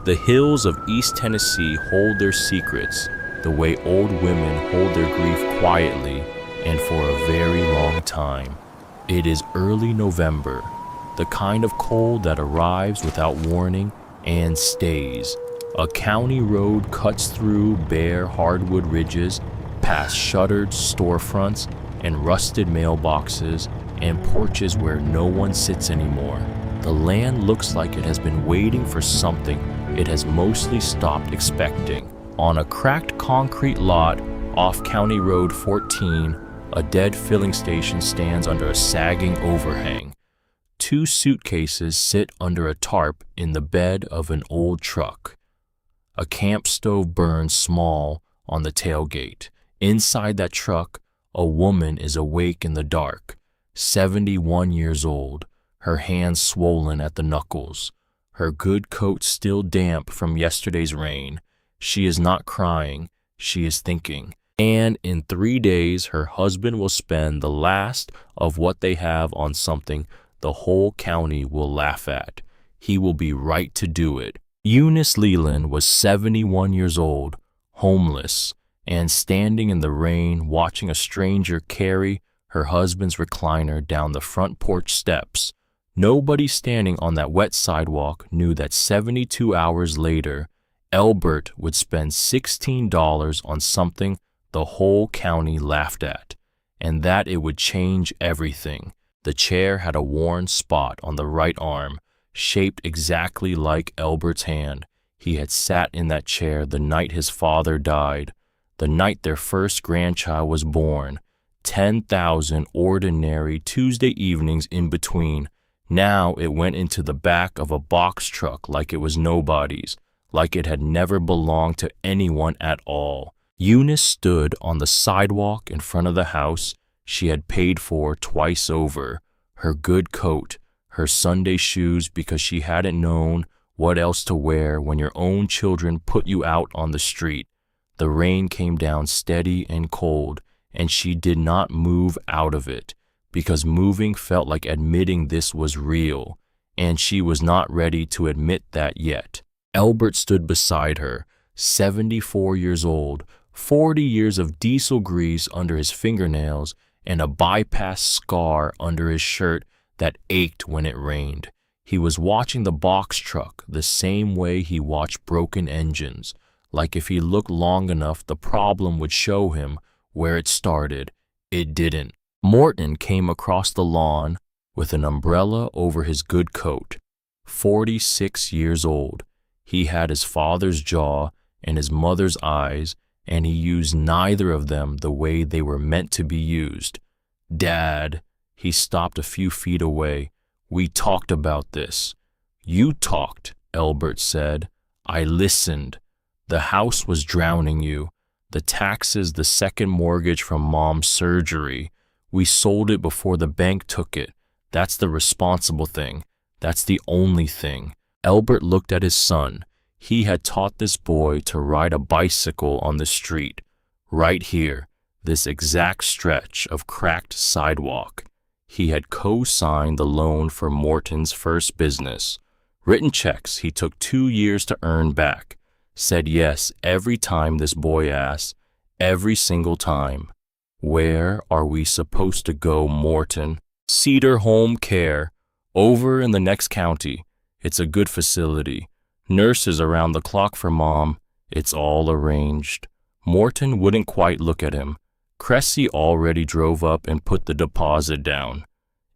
The hills of East Tennessee hold their secrets the way old women hold their grief quietly and for a very long time. It is early November, the kind of cold that arrives without warning and stays. A county road cuts through bare hardwood ridges, past shuttered storefronts and rusted mailboxes and porches where no one sits anymore. The land looks like it has been waiting for something it has mostly stopped expecting. On a cracked concrete lot off County Road 14, a dead filling station stands under a sagging overhang. Two suitcases sit under a tarp in the bed of an old truck. A camp stove burns small on the tailgate. Inside that truck, a woman is awake in the dark, 71 years old, her hands swollen at the knuckles, her good coat still damp from yesterday's rain. She is not crying, she is thinking. And in 3 days, her husband will spend the last of what they have on something the whole county will laugh at. He will be right to do it. Eunice Leland was 71 years old, homeless, and standing in the rain watching a stranger carry her husband's recliner down the front porch steps. Nobody standing on that wet sidewalk knew that 72 hours later, Elbert would spend $16 on something the whole county laughed at, and that it would change everything. The chair had a worn spot on the right arm, shaped exactly like Elbert's hand. He had sat in that chair the night his father died, the night their first grandchild was born. 10,000 ordinary Tuesday evenings in between. Now it went into the back of a box truck like it was nobody's, like it had never belonged to anyone at all. Eunice stood on the sidewalk in front of the house she had paid for twice over, her good coat, her Sunday shoes because she hadn't known what else to wear when your own children put you out on the street. The rain came down steady and cold, and she did not move out of it, because moving felt like admitting this was real, and she was not ready to admit that yet. Elbert stood beside her, 74 years old, 40 years of diesel grease under his fingernails, and a bypass scar under his shirt that ached when it rained. He was watching the box truck the same way he watched broken engines, like if he looked long enough the problem would show him where it started. It didn't. Morton came across the lawn with an umbrella over his good coat. 46 years old. He had his father's jaw and his mother's eyes, and he used neither of them the way they were meant to be used. Dad, he stopped a few feet away. We talked about this. You talked, Elbert said. I listened. The house was drowning you. The taxes, the second mortgage from Mom's surgery. We sold it before the bank took it. That's the responsible thing. That's the only thing. Elbert looked at his son. He had taught this boy to ride a bicycle on the street. Right here, this exact stretch of cracked sidewalk. He had co-signed the loan for Morton's first business. Written checks he took 2 years to earn back. Said yes every time this boy asked. Every single time. Where are we supposed to go, Morton? Cedar Home Care. Over in the next county. It's a good facility. Nurses around the clock for Mom. It's all arranged. Morton wouldn't quite look at him. Cressy already drove up and put the deposit down.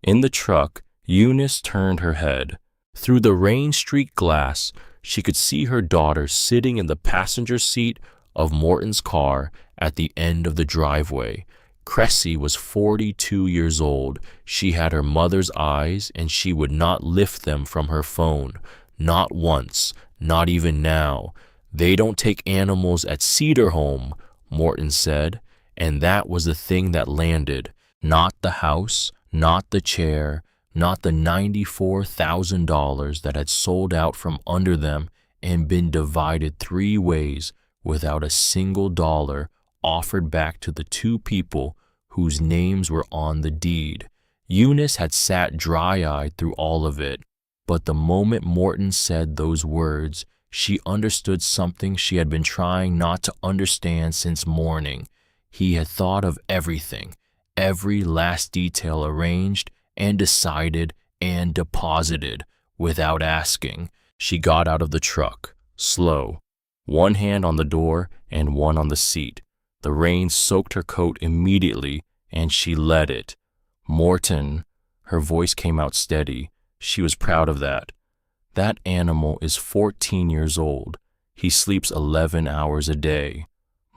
In the truck, Eunice turned her head. Through the rain-streaked glass, she could see her daughter sitting in the passenger seat of Morton's car at the end of the driveway. Cressy was 42 years old. She had her mother's eyes, and she would not lift them from her phone. Not once, not even now. They don't take animals at Cedar Home, Morton said, and that was the thing that landed. Not the house, not the chair, not the $94,000 that had sold out from under them and been divided 3 ways without a single dollar offered back to the 2 people whose names were on the deed. Eunice had sat dry-eyed through all of it, but the moment Morton said those words, She understood something she had been trying not to understand since morning. He had thought of everything, every last detail arranged and decided and deposited without asking. She got out of the truck, slow, one hand on the door and one on the seat. The rain soaked her coat immediately, and she let it. Morton, her voice came out steady. She was proud of that. That animal is 14 years old. He sleeps 11 hours a day.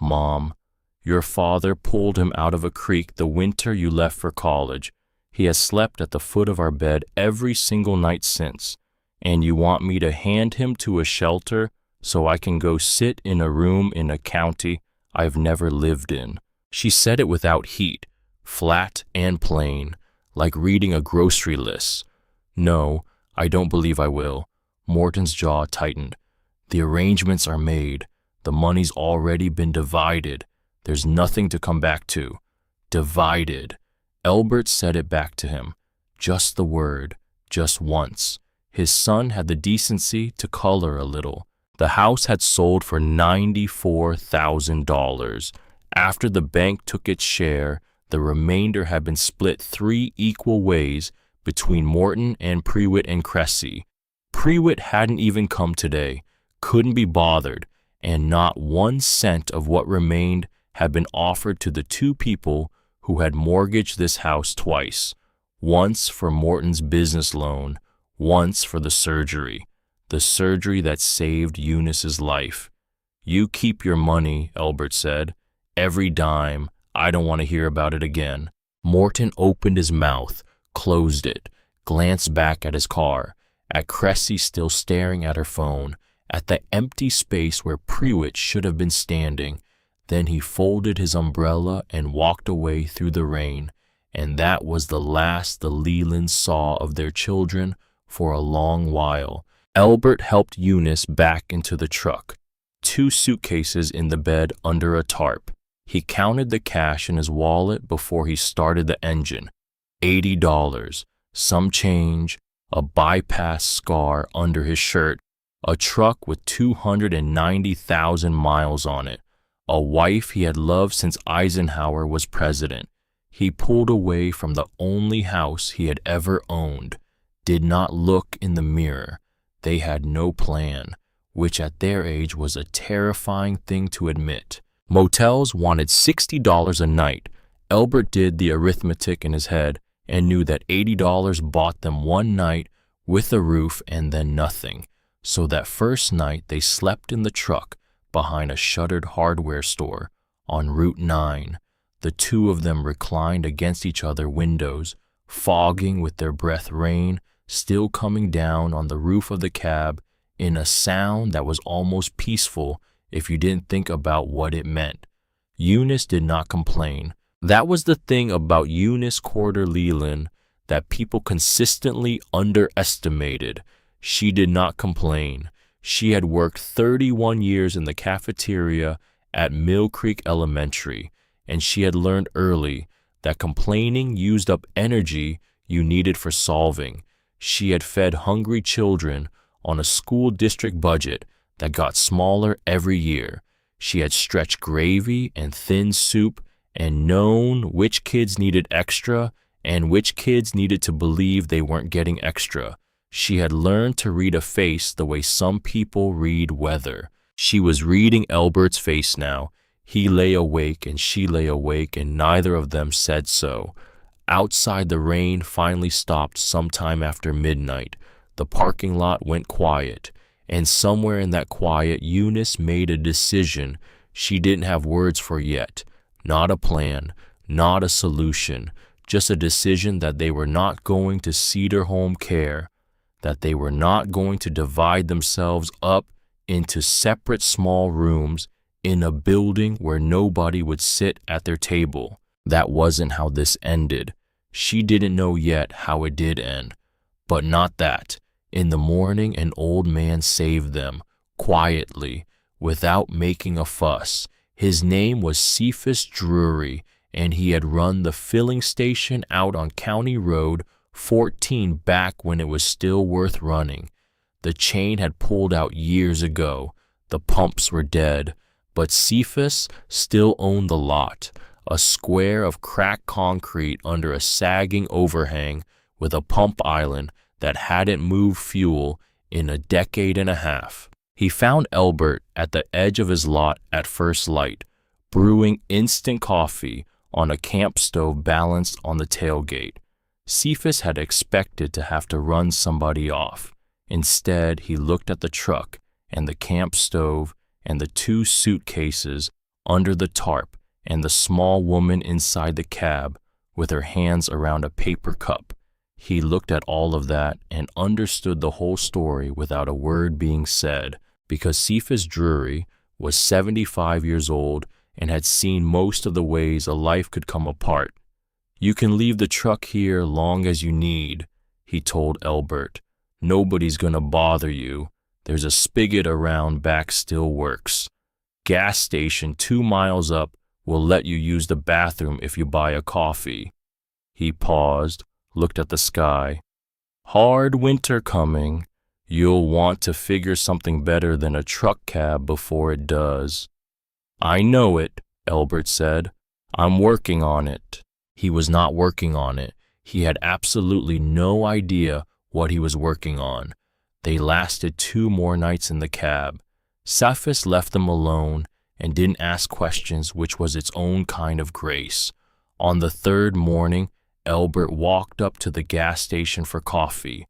Mom, your father pulled him out of a creek the winter you left for college. He has slept at the foot of our bed every single night since. And you want me to hand him to a shelter so I can go sit in a room in a county I've never lived in? She said it without heat, flat and plain, like reading a grocery list. No, I don't believe I will. Morton's jaw tightened. The arrangements are made. The money's already been divided. There's nothing to come back to. Divided. Elbert said it back to him. Just the word, just once. His son had the decency to color a little. The house had sold for $94,000. After the bank took its share, the remainder had been split 3 equal ways between Morton and Prewitt and Cressy. Prewitt hadn't even come today, couldn't be bothered, and not 1 cent of what remained had been offered to the 2 people who had mortgaged this house twice, once for Morton's business loan, once for the surgery that saved Eunice's life. You keep your money, Elbert said. Every dime. I don't want to hear about it again. Morton opened his mouth, closed it, glanced back at his car, at Cressy still staring at her phone, at the empty space where Prewitt should have been standing. Then he folded his umbrella and walked away through the rain, and that was the last the Lelands saw of their children for a long while. Elbert helped Eunice back into the truck, 2 suitcases in the bed under a tarp. He counted the cash in his wallet before he started the engine. $80, some change, a bypass scar under his shirt, a truck with 290,000 miles on it, a wife he had loved since Eisenhower was president. He pulled away from the only house he had ever owned, did not look in the mirror. They had no plan, which at their age was a terrifying thing to admit. Motels wanted $60 a night. Elbert did the arithmetic in his head and knew that $80 bought them 1 night with a roof and then nothing. So that first night they slept in the truck behind a shuttered hardware store on Route 9. The 2 of them reclined against each other's windows, fogging with their breath rain still coming down on the roof of the cab in a sound that was almost peaceful if you didn't think about what it meant. Eunice did not complain. That was the thing about Eunice Corder Leland that people consistently underestimated. She did not complain. She had worked 31 years in the cafeteria at Mill Creek Elementary, and she had learned early that complaining used up energy you needed for solving. She had fed hungry children on a school district budget that got smaller every year. She had stretched gravy and thin soup and known which kids needed extra and which kids needed to believe they weren't getting extra. She had learned to read a face the way some people read weather. She was reading Elbert's face now. He lay awake and she lay awake, and neither of them said so. Outside, the rain finally stopped sometime after midnight. The parking lot went quiet, and somewhere in that quiet, Eunice made a decision she didn't have words for yet. Not a plan, not a solution, just a decision that they were not going to Cedar Home Care, that they were not going to divide themselves up into separate small rooms in a building where nobody would sit at their table. That wasn't how this ended. She didn't know yet how it did end. But not that. In the morning, an old man saved them, quietly, without making a fuss. His name was Cephas Drury, and he had run the filling station out on County Road 14 back when it was still worth running. The chain had pulled out years ago. The pumps were dead, but Cephas still owned the lot, a square of cracked concrete under a sagging overhang with a pump island that hadn't moved fuel in a decade and a half. He found Elbert at the edge of his lot at first light, brewing instant coffee on a camp stove balanced on the tailgate. Cephas had expected to have to run somebody off. Instead, he looked at the truck and the camp stove and the 2 suitcases under the tarp and the small woman inside the cab with her hands around a paper cup. He looked at all of that and understood the whole story without a word being said, because Cephas Drury was 75 years old and had seen most of the ways a life could come apart. "You can leave the truck here long as you need," he told Elbert. "Nobody's gonna bother you. There's a spigot around back still works. Gas station 2 miles up will let you use the bathroom if you buy a coffee." He paused, looked at the sky. "Hard winter coming. You'll want to figure something better than a truck cab before it does." "I know it," Elbert said. "I'm working on it." He was not working on it. He had absolutely no idea what he was working on. They lasted 2 more nights in the cab. Cephas left them alone and didn't ask questions, which was its own kind of grace. On the 3rd morning, Elbert walked up to the gas station for coffee.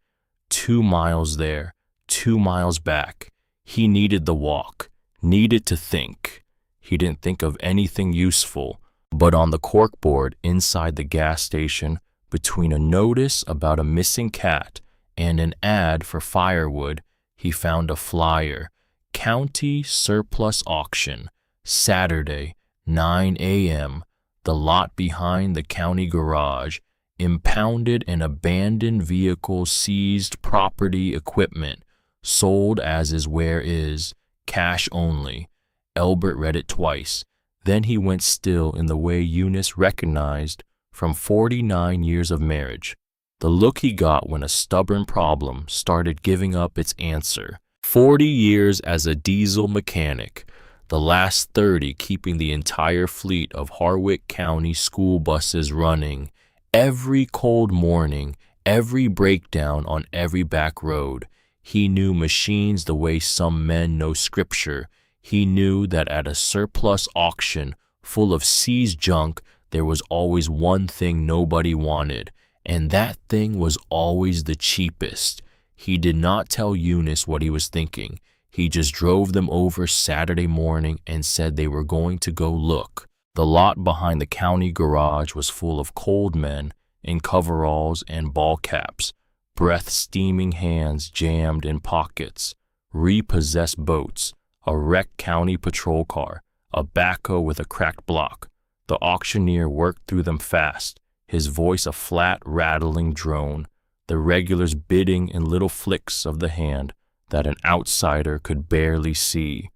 2 miles there, 2 miles back. He needed the walk, needed to think. He didn't think of anything useful, but on the corkboard inside the gas station, between a notice about a missing cat and an ad for firewood, he found a flyer. County surplus auction, Saturday, 9 a.m., the lot behind the county garage, impounded and abandoned vehicles, seized property, equipment, sold as is where is, cash only. Elbert read it twice. Then he went still in the way Eunice recognized from 49 years of marriage. The look he got when a stubborn problem started giving up its answer. 40 years as a diesel mechanic, the last 30 keeping the entire fleet of Harwick County school buses running. Every cold morning, every breakdown on every back road. He knew machines the way some men know scripture. He knew that at a surplus auction full of seized junk, there was always one thing nobody wanted, and that thing was always the cheapest. He did not tell Eunice what he was thinking. He just drove them over Saturday morning and said they were going to go look. The lot behind the county garage was full of cold men in coveralls and ball caps, breath-steaming hands jammed in pockets, repossessed boats, a wrecked county patrol car, a backhoe with a cracked block. The auctioneer worked through them fast, his voice a flat, rattling drone, the regulars bidding in little flicks of the hand that an outsider could barely see.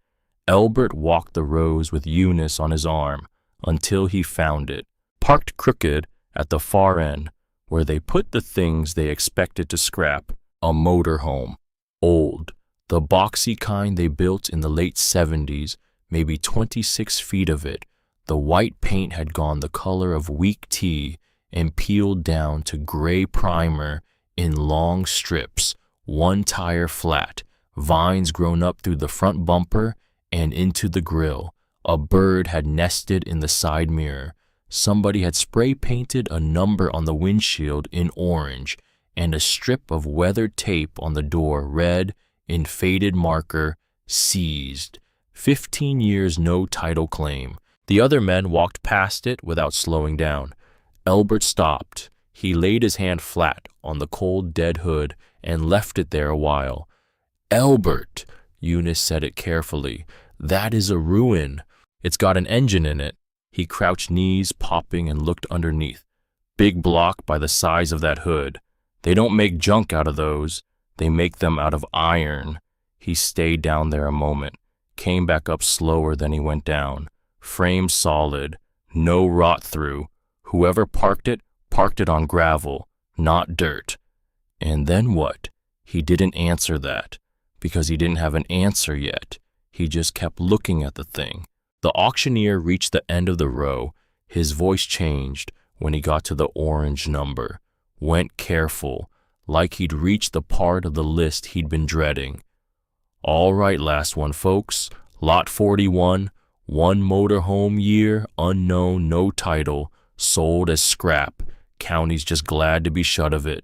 Elbert walked the rows with Eunice on his arm until he found it, parked crooked at the far end, where they put the things they expected to scrap, a motorhome. Old, the boxy kind they built in the late 70s, maybe 26 feet of it. The white paint had gone the color of weak tea and peeled down to gray primer in long strips, one tire flat, vines grown up through the front bumper and into the grill. A bird had nested in the side mirror. Somebody had spray painted a number on the windshield in orange, and a strip of weathered tape on the door read in faded marker, "Seized. 15 years no title claim." The other men walked past it without slowing down. Elbert stopped. He laid his hand flat on the cold, dead hood and left it there a while. "Elbert," Eunice said it carefully, "that is a ruin. It's got an engine in it." He crouched, knees popping, and looked underneath. "Big block by the size of that hood. They don't make junk out of those. They make them out of iron." He stayed down there a moment, came back up slower than he went down. Frame solid, no rot through. Whoever parked it on gravel, not dirt. And then what? He didn't answer that. because he didn't have an answer yet. He just kept looking at the thing. The auctioneer reached the end of the row. His voice changed when he got to the orange number. Went careful, like he'd reached the part of the list he'd been dreading. All right, last one, folks. Lot 41, one motorhome year, unknown, no title, sold as scrap. County's just glad to be shut of it.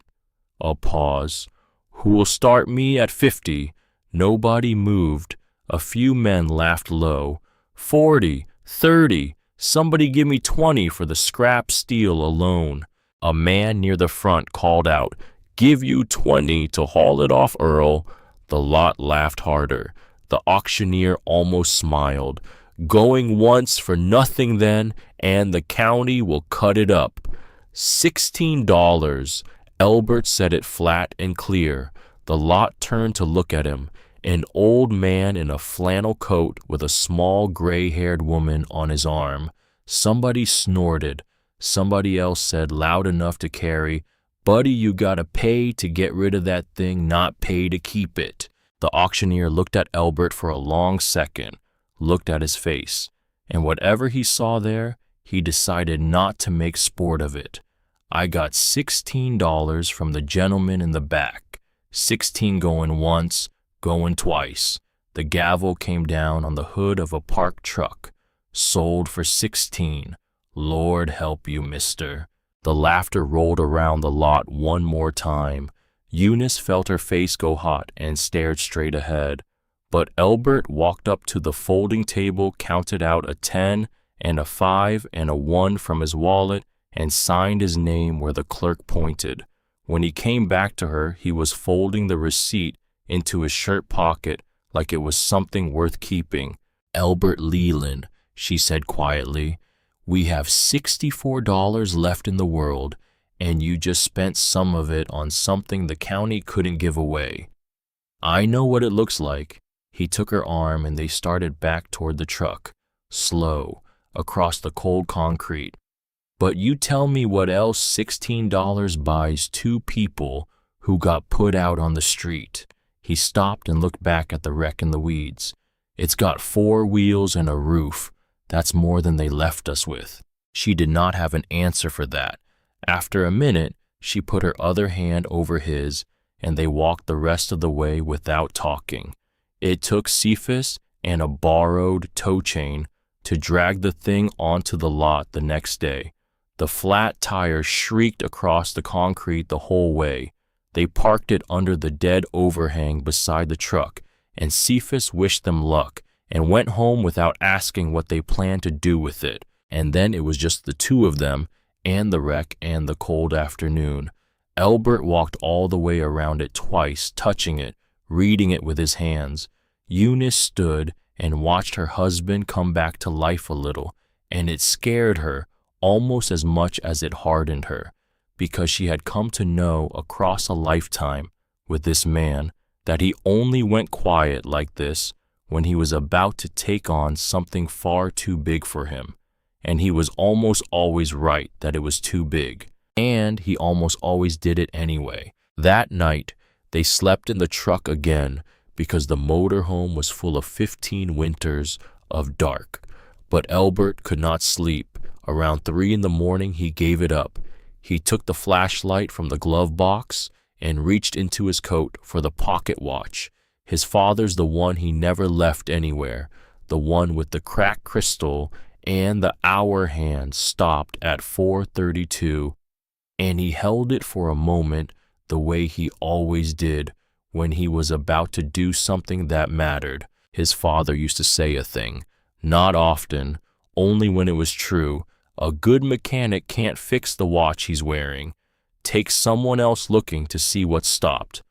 A pause. Who'll start me at 50? Nobody moved. A few men laughed low. 40, 30, somebody give me 20 for the scrap steel alone. A man near the front called out, give you 20 to haul it off, Earl. The lot laughed harder. The auctioneer almost smiled. Going once for nothing then, and the county will cut it up. $16. Elbert said it flat and clear. The lot turned to look at him. An old man in a flannel coat with a small gray-haired woman on his arm. Somebody snorted. Somebody else said loud enough to carry, Buddy, you gotta pay to get rid of that thing, not pay to keep it. The auctioneer looked at Elbert for a long second, looked at his face, and whatever he saw there, he decided not to make sport of it. I got $16 from the gentleman in the back. 16 going once, going twice. The gavel came down on the hood of a parked truck. Sold for 16. Lord help you, mister. The laughter rolled around the lot one more time. Eunice felt her face go hot and stared straight ahead. But Elbert walked up to the folding table, counted out a 10 and a 5 and a 1 from his wallet, and signed his name where the clerk pointed. When he came back to her, he was folding the receipt into his shirt pocket like it was something worth keeping. Elbert Leland, she said quietly, we have $64 left in the world, and you just spent some of it on something the county couldn't give away. I know what it looks like. He took her arm and they started back toward the truck, slow, across the cold concrete. But you tell me what else $16 buys two people who got put out on the street. He stopped and looked back at the wreck in the weeds. It's got 4 wheels and a roof. That's more than they left us with. She did not have an answer for that. After a minute, she put her other hand over his, and they walked the rest of the way without talking. It took Cephas and a borrowed tow chain to drag the thing onto the lot the next day. The flat tire shrieked across the concrete the whole way. They parked it under the dead overhang beside the truck, and Cephas wished them luck and went home without asking what they planned to do with it. And then it was just the two of them and the wreck and the cold afternoon. Elbert walked all the way around it twice, touching it, reading it with his hands. Eunice stood and watched her husband come back to life a little, and it scared her almost as much as it hardened her, because she had come to know across a lifetime with this man that he only went quiet like this when he was about to take on something far too big for him. And he was almost always right that it was too big. And he almost always did it anyway. That night, they slept in the truck again because the motorhome was full of 15 winters of dark. But Elbert could not sleep. Around 3 in the morning, he gave it up. He took the flashlight from the glove box and reached into his coat for the pocket watch. His father's the one he never left anywhere, the one with the cracked crystal, and the hour hand stopped at 4:32, and he held it for a moment the way he always did when he was about to do something that mattered. His father used to say a thing, not often, only when it was true. A good mechanic can't fix the watch he's wearing. Take someone else looking to see what stopped.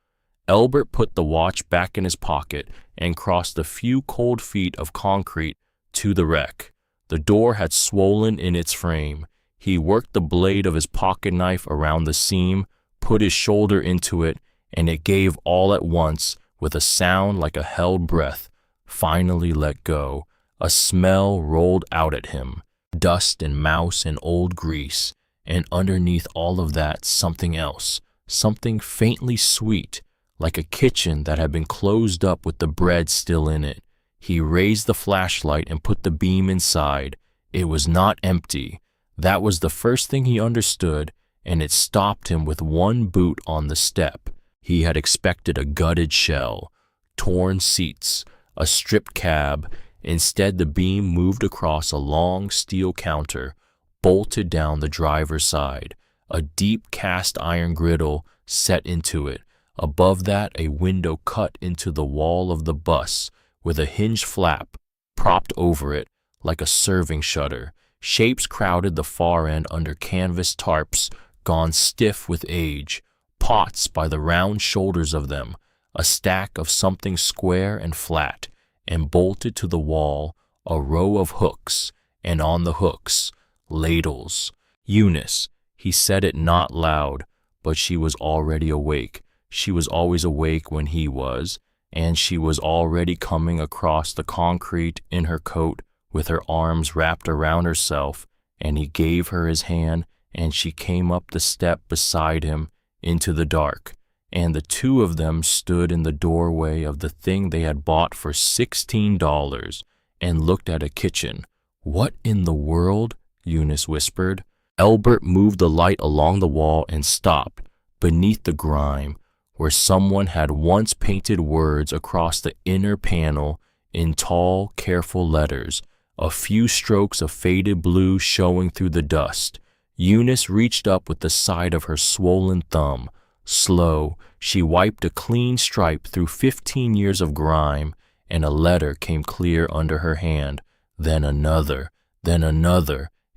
Elbert put the watch back in his pocket and crossed a few cold feet of concrete to the wreck. The door had swollen in its frame. He worked the blade of his pocket knife around the seam, put his shoulder into it, and it gave all at once with a sound like a held breath, finally let go. A smell rolled out at him, dust and mouse and old grease, and underneath all of that something else, something faintly sweet, like a kitchen that had been closed up with the bread still in it. He raised the flashlight and put the beam inside. It was not empty. That was the first thing he understood, and it stopped him with one boot on the step. He had expected a gutted shell, torn seats, a stripped cab. Instead, the beam moved across a long steel counter, bolted down the driver's side. A deep cast iron griddle set into it. Above that, a window cut into the wall of the bus, with a hinged flap propped over it like a serving shutter. Shapes crowded the far end under canvas tarps, gone stiff with age. Pots by the round shoulders of them, a stack of something square and flat, and bolted to the wall, a row of hooks, and on the hooks, ladles. Eunice, he said it not loud, but she was already awake. She was always awake when he was, and she was already coming across the concrete in her coat with her arms wrapped around herself, and he gave her his hand, and she came up the step beside him into the dark, and the two of them stood in the doorway of the thing they had bought for $16 and looked at a kitchen. "What in the world?" Eunice whispered. Elbert moved the light along the wall and stopped, beneath the grime, where someone had once painted words across the inner panel in tall, careful letters, a few strokes of faded blue showing through the dust. Eunice reached up with the side of her swollen thumb. Slow, she wiped a clean stripe through 15 years of grime, and a letter came clear under her hand. Then another,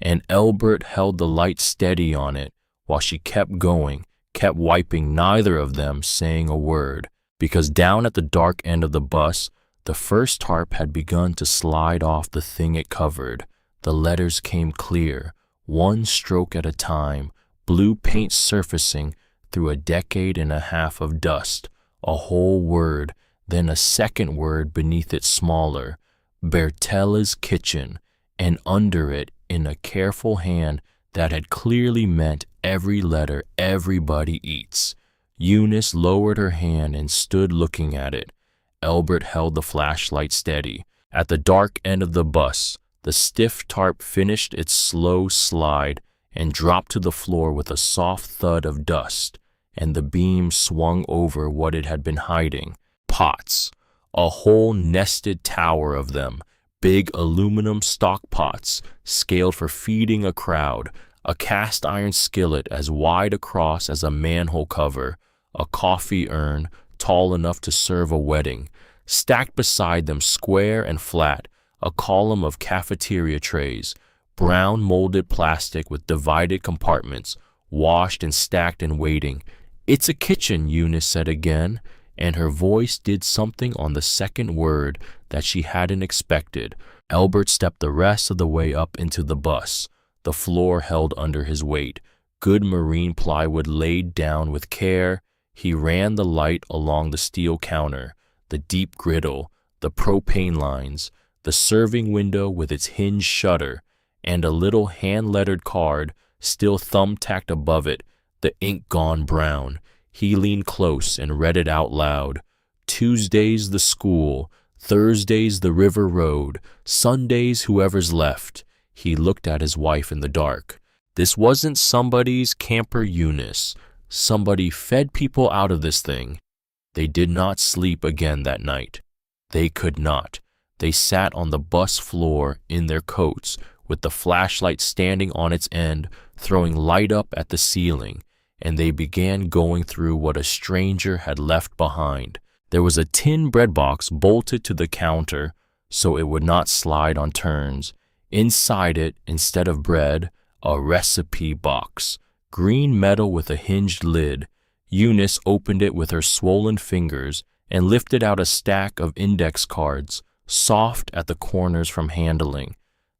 and Elbert held the light steady on it while she kept going, kept wiping, neither of them saying a word, because down at the dark end of the bus, the first tarp had begun to slide off the thing it covered. The letters came clear, one stroke at a time, blue paint surfacing through a decade and a half of dust, a whole word, then a second word beneath it smaller, Bertella's Kitchen, and under it, in a careful hand that had clearly meant every letter everybody eats. Eunice lowered her hand and stood looking at it. Elbert held the flashlight steady. At the dark end of the bus, the stiff tarp finished its slow slide and dropped to the floor with a soft thud of dust, and the beam swung over what it had been hiding. Pots, a whole nested tower of them, big aluminum stock pots, scaled for feeding a crowd, a cast iron skillet as wide across as a manhole cover, a coffee urn tall enough to serve a wedding. Stacked beside them, square and flat, a column of cafeteria trays, brown molded plastic with divided compartments, washed and stacked and waiting. "It's a kitchen," Eunice said again, and her voice did something on the second word that she hadn't expected. Elbert stepped the rest of the way up into the bus, the floor held under his weight, good marine plywood laid down with care. He ran the light along the steel counter, the deep griddle, the propane lines, the serving window with its hinged shutter, and a little hand-lettered card still thumb-tacked above it, the ink gone brown. He leaned close and read it out loud. "Tuesdays the school, Thursdays the river road, Sundays whoever's left." He looked at his wife in the dark. This wasn't somebody's camper Eunice. Somebody fed people out of this thing. They did not sleep again that night. They could not. They sat on the bus floor in their coats, with the flashlight standing on its end, throwing light up at the ceiling, and they began going through what a stranger had left behind. There was a tin bread box bolted to the counter so it would not slide on turns. Inside it, instead of bread, a recipe box, green metal with a hinged lid. Eunice opened it with her swollen fingers and lifted out a stack of index cards, soft at the corners from handling.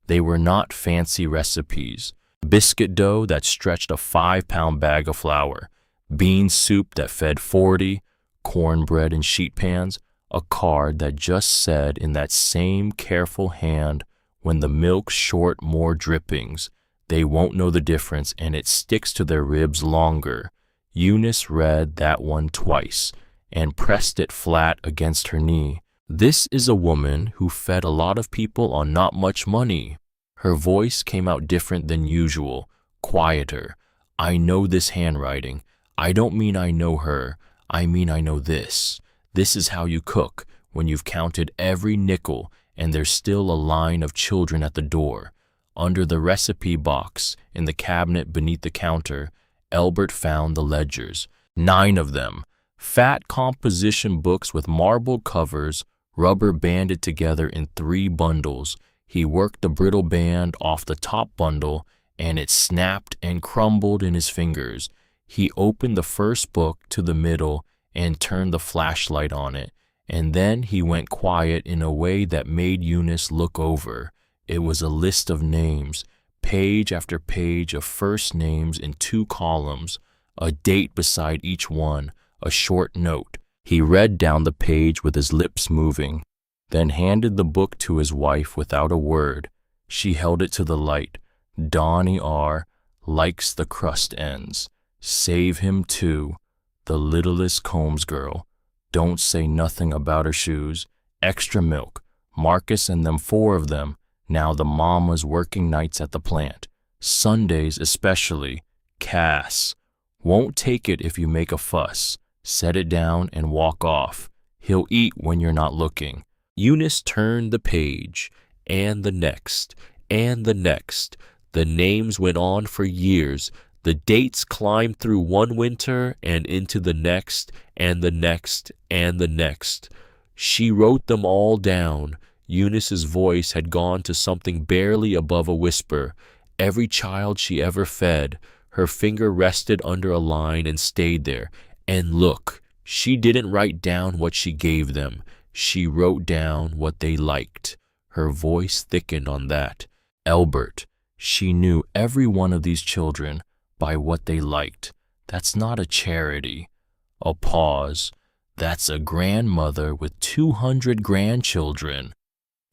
They were not fancy recipes. Biscuit dough that stretched a 5-pound bag of flour, bean soup that fed 40, cornbread in sheet pans, a card that just said in that same careful hand, "When the milk's short more drippings, they won't know the difference and it sticks to their ribs longer." Eunice read that one twice, and pressed it flat against her knee. "This is a woman who fed a lot of people on not much money." Her voice came out different than usual, quieter. "I know this handwriting. I don't mean I know her. I mean I know this. This is how you cook when you've counted every nickel and there's still a line of children at the door." Under the recipe box in the cabinet beneath the counter, Albert found the ledgers. 9 of them. Fat composition books with marbled covers, rubber banded together in 3 bundles. He worked the brittle band off the top bundle, and it snapped and crumbled in his fingers. He opened the first book to the middle and turned the flashlight on it, and then he went quiet in a way that made Eunice look over. It was a list of names, page after page of first names in 2 columns, a date beside each one, a short note. He read down the page with his lips moving, then handed the book to his wife without a word. She held it to the light. "Donnie R. likes the crust ends. Save him too. The littlest Combs girl. Don't say nothing about her shoes. Extra milk. Marcus and them 4 of them. Now the mamas working nights at the plant. Sundays especially. Cass. Won't take it if you make a fuss. Set it down and walk off. He'll eat when you're not looking." Eunice turned the page, and the next, and the next. The names went on for years. The dates climbed through one winter and into the next, and the next, and the next. She wrote them all down. Eunice's voice had gone to something barely above a whisper. Every child she ever fed. Her finger rested under a line and stayed there. And look, she didn't write down what she gave them. She wrote down what they liked. Her voice thickened on that. Albert. She knew every one of these children by what they liked. That's not a charity. A pause. That's a grandmother with 200 grandchildren.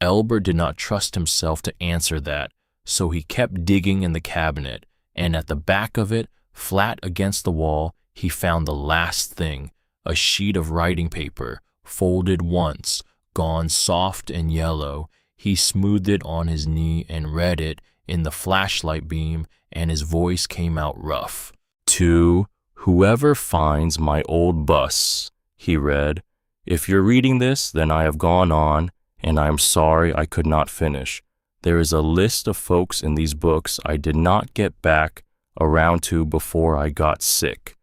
Albert did not trust himself to answer that, so he kept digging in the cabinet, and at the back of it, flat against the wall, he found the last thing, a sheet of writing paper, folded once, gone soft and yellow. He smoothed it on his knee and read it in the flashlight beam, and his voice came out rough. "To whoever finds my old bus," he read. "If you're reading this, then I have gone on, and I am sorry I could not finish. There is a list of folks in these books I did not get back around to before I got sick.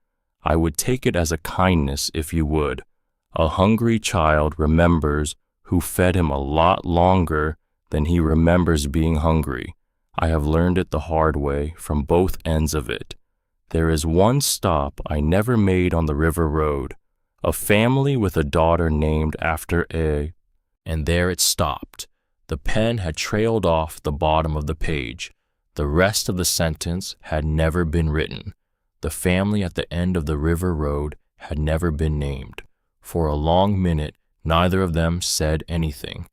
I would take it as a kindness if you would. A hungry child remembers who fed him a lot longer than he remembers being hungry. I have learned it the hard way from both ends of it. There is one stop I never made on the river road, a family with a daughter named after a..." And there it stopped. The pen had trailed off the bottom of the page. The rest of the sentence had never been written. The family at the end of the river road had never been named. For a long minute, neither of them said anything.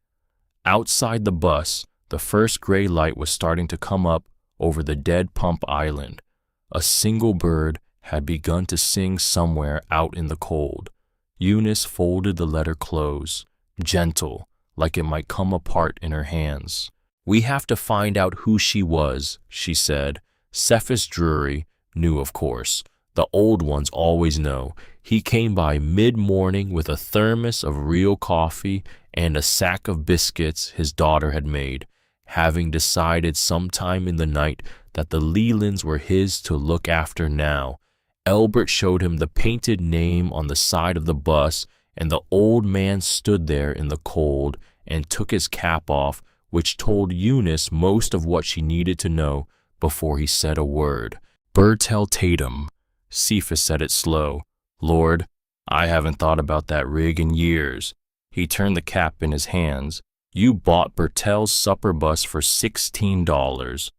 Outside the bus, the first gray light was starting to come up over the dead pump island. A single bird had begun to sing somewhere out in the cold. Eunice folded the letter close, gentle, like it might come apart in her hands. "We have to find out who she was," she said. Cephas Drury knew, of course. The old ones always know. He came by mid-morning with a thermos of real coffee and a sack of biscuits his daughter had made, having decided sometime in the night that the Lelands were his to look after now. Albert showed him the painted name on the side of the bus, and the old man stood there in the cold and took his cap off, which told Eunice most of what she needed to know before he said a word. "Bertel Tatum." Cephas said it slow. "Lord, I haven't thought about that rig in years." He turned the cap in his hands. "You bought Bertel's supper bus for $16.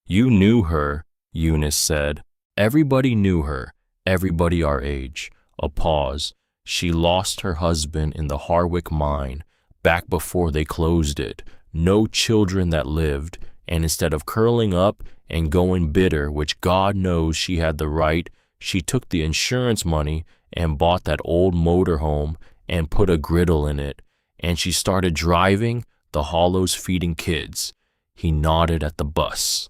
"You knew her," Eunice said. "Everybody knew her, everybody our age." A pause. "She lost her husband in the Harwick mine, back before they closed it. No children that lived, and instead of curling up and going bitter, which God knows she had the right, she took the insurance money and bought that old motorhome and put a griddle in it, and she started driving the Hollows feeding kids. He nodded at the bus.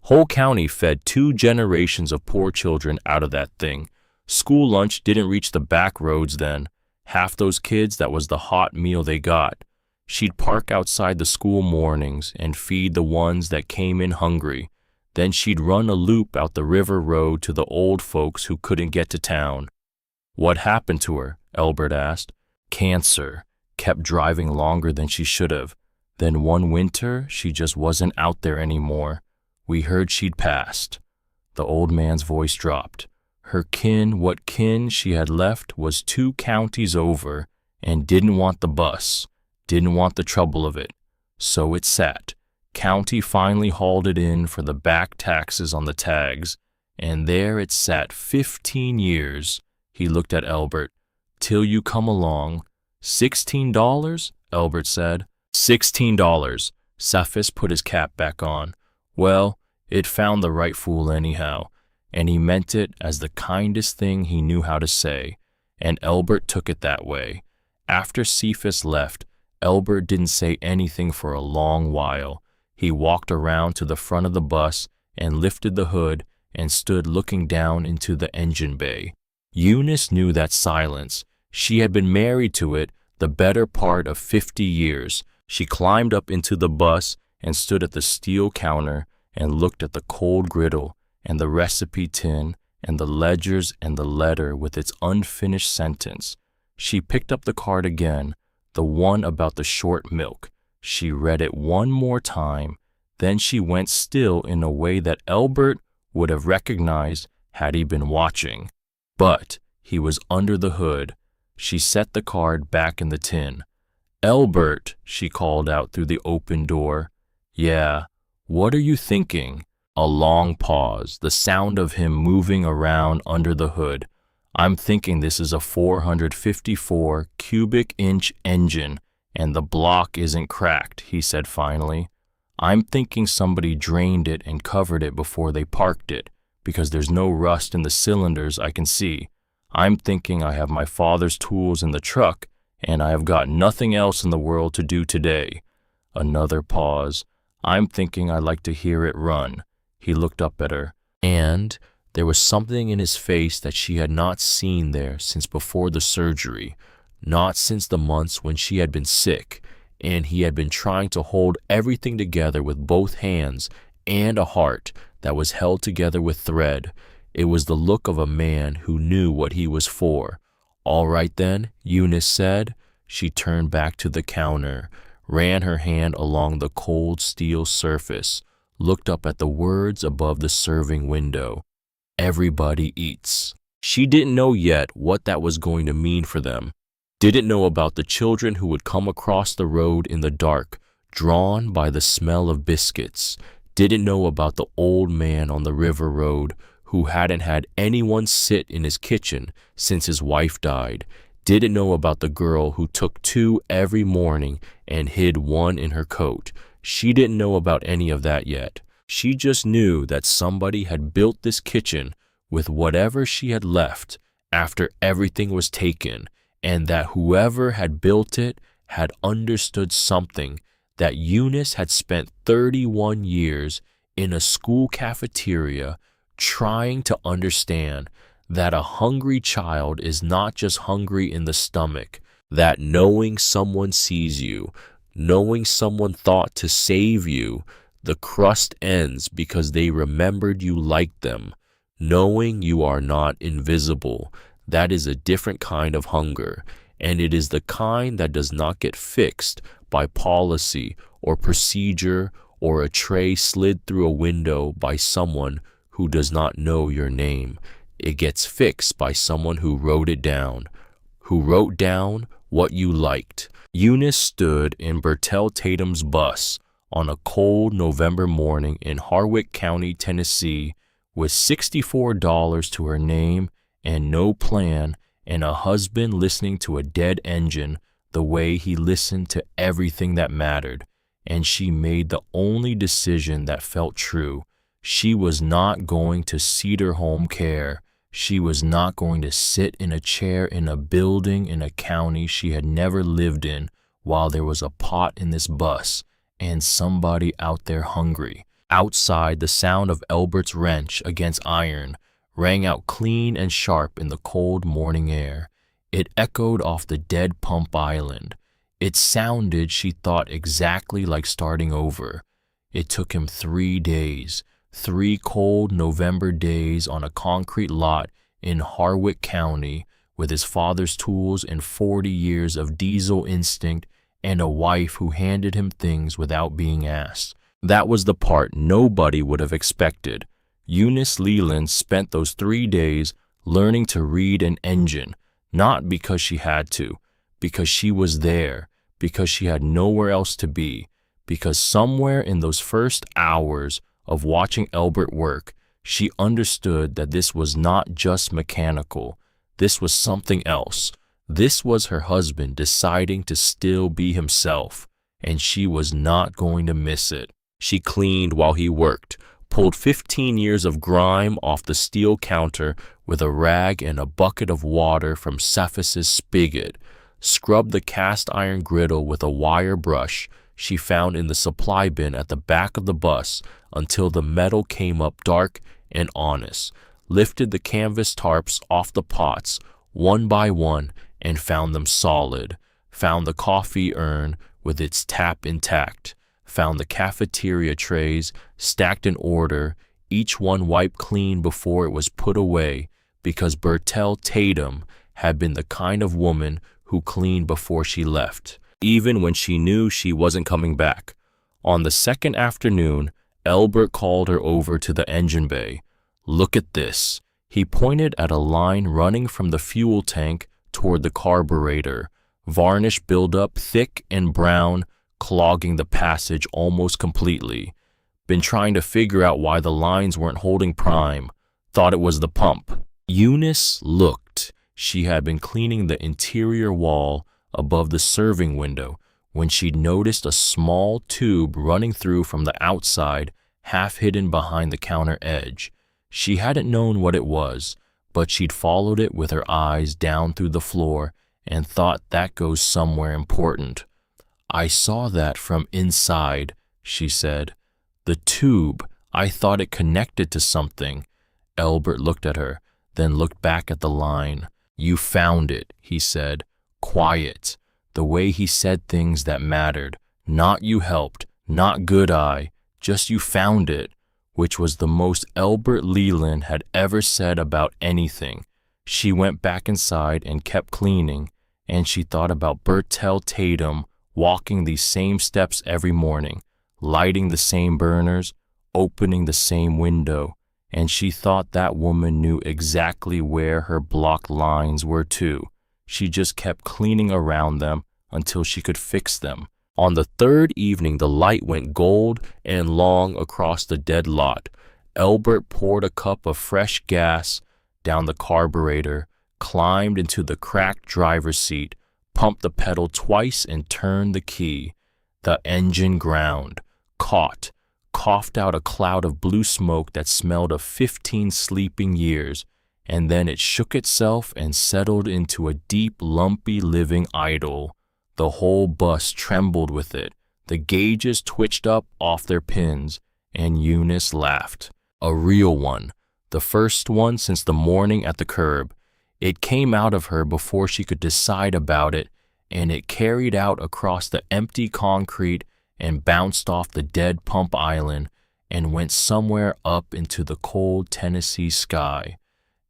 Whole county fed 2 generations of poor children out of that thing. School lunch didn't reach the back roads then. Half those kids, that was the hot meal they got. She'd park outside the school mornings and feed the ones that came in hungry. Then she'd run a loop out the river road to the old folks who couldn't get to town. What happened to her? Elbert asked. Cancer. Kept driving longer than she should have. Then one winter, she just wasn't out there anymore. We heard she'd passed. The old man's voice dropped. Her kin, what kin she had left, was 2 counties over and didn't want the bus, didn't want the trouble of it. So it sat. County finally hauled it in for the back taxes on the tags, and there it sat 15 years. He looked at Elbert. Till you come along. $16? Elbert said. $16. Cephas put his cap back on. Well, it found the right fool anyhow, and he meant it as the kindest thing he knew how to say, and Elbert took it that way. After Cephas left, Elbert didn't say anything for a long while. He walked around to the front of the bus and lifted the hood and stood looking down into the engine bay. Eunice knew that silence. She had been married to it the better part of 50 years. She climbed up into the bus and stood at the steel counter and looked at the cold griddle and the recipe tin and the ledgers and the letter with its unfinished sentence. She picked up the card again, the one about the short milk. She read it one more time. Then she went still in a way that Elbert would have recognized had he been watching. But he was under the hood. She set the card back in the tin. Elbert, she called out through the open door. Yeah, what are you thinking? A long pause, the sound of him moving around under the hood. I'm thinking this is a 454 cubic inch engine and the block isn't cracked, he said finally. I'm thinking somebody drained it and covered it before they parked it, because there's no rust in the cylinders I can see. I'm thinking I have my father's tools in the truck and I have got nothing else in the world to do today. Another pause. I'm thinking I like to hear it run. He looked up at her, and there was something in his face that she had not seen there since before the surgery, not since the months when she had been sick, and he had been trying to hold everything together with both hands and a heart that was held together with thread. It was the look of a man who knew what he was for. All right then, Eunice said. She turned back to the counter, ran her hand along the cold steel surface, looked up at the words above the serving window. Everybody eats. She didn't know yet what that was going to mean for them. Didn't know about the children who would come across the road in the dark, drawn by the smell of biscuits. Didn't know about the old man on the river road who hadn't had anyone sit in his kitchen since his wife died. Didn't know about the girl who took 2 every morning and hid 1 in her coat. She didn't know about any of that yet. She just knew that somebody had built this kitchen with whatever she had left after everything was taken, and that whoever had built it had understood something that Eunice had spent 31 years in a school cafeteria trying to understand, that a hungry child is not just hungry in the stomach, that knowing someone sees you, knowing someone thought to save you, the crust ends because they remembered you liked them, knowing you are not invisible. That is a different kind of hunger, and it is the kind that does not get fixed by policy or procedure or a tray slid through a window by someone who does not know your name. It gets fixed by someone who wrote it down, who wrote down what you liked. Eunice stood in Bertel Tatum's bus on a cold November morning in Harwick County, Tennessee, with $64 to her name and no plan, and a husband listening to a dead engine the way he listened to everything that mattered. And she made the only decision that felt true. She was not going to Cedar Home Care She was not going to sit in a chair in a building in a county she had never lived in while there was a pot in this bus and somebody out there hungry. Outside, the sound of Elbert's wrench against iron rang out clean and sharp in the cold morning air. It echoed off the dead pump island. It sounded, she thought, exactly like starting over. It took him 3 days, 3 cold November days on a concrete lot in Harwick County with his father's tools and 40 years of diesel instinct and a wife who handed him things without being asked. That was the part nobody would have expected. Eunice Leland spent those 3 days learning to read an engine, not because she had to, because she was there, because she had nowhere else to be, because somewhere in those first hours of watching Elbert work, she understood that this was not just mechanical. This was something else. This was her husband deciding to still be himself, and she was not going to miss it. She cleaned while he worked, pulled 15 years of grime off the steel counter with a rag and a bucket of water from Cephas's spigot, scrubbed the cast iron griddle with a wire brush she found in the supply bin at the back of the bus until the metal came up dark and honest, lifted the canvas tarps off the pots one by one and found them solid, found the coffee urn with its tap intact, found the cafeteria trays stacked in order, each one wiped clean before it was put away, because Bertelle Tatum had been the kind of woman who cleaned before she left, even when she knew she wasn't coming back. On the second afternoon, Elbert called her over to the engine bay. "Look at this." He pointed at a line running from the fuel tank toward the carburetor, varnish buildup thick and brown, clogging the passage almost completely. Been trying to figure out why the lines weren't holding prime. Thought it was the pump. Eunice looked. She had been cleaning the interior wall above the serving window when she'd noticed a small tube running through from the outside, half hidden behind the counter edge. She hadn't known what it was, but she'd followed it with her eyes down through the floor and thought that goes somewhere important. "I saw that from inside," she said. "The tube, I thought it connected to something." Elbert looked at her, then looked back at the line. "You found it," he said, quiet, the way he said things that mattered. Not "you helped," not "good eye," just "you found it," which was the most Elbert Leland had ever said about anything. She went back inside and kept cleaning, and she thought about Bertelle Tatum walking these same steps every morning, lighting the same burners, opening the same window, and she thought that woman knew exactly where her blocked lines were too. She just kept cleaning around them until she could fix them. On the third evening, the light went gold and long across the dead lot. Elbert poured a cup of fresh gas down the carburetor, climbed into the cracked driver's seat, pumped the pedal twice and turned the key. The engine ground, caught, coughed out a cloud of blue smoke that smelled of 15 sleeping years, and then it shook itself and settled into a deep, lumpy living idle. The whole bus trembled with it. The gauges twitched up off their pins, and Eunice laughed. A real one, the first one since the morning at the curb. It came out of her before she could decide about it, and it carried out across the empty concrete and bounced off the dead pump island and went somewhere up into the cold Tennessee sky.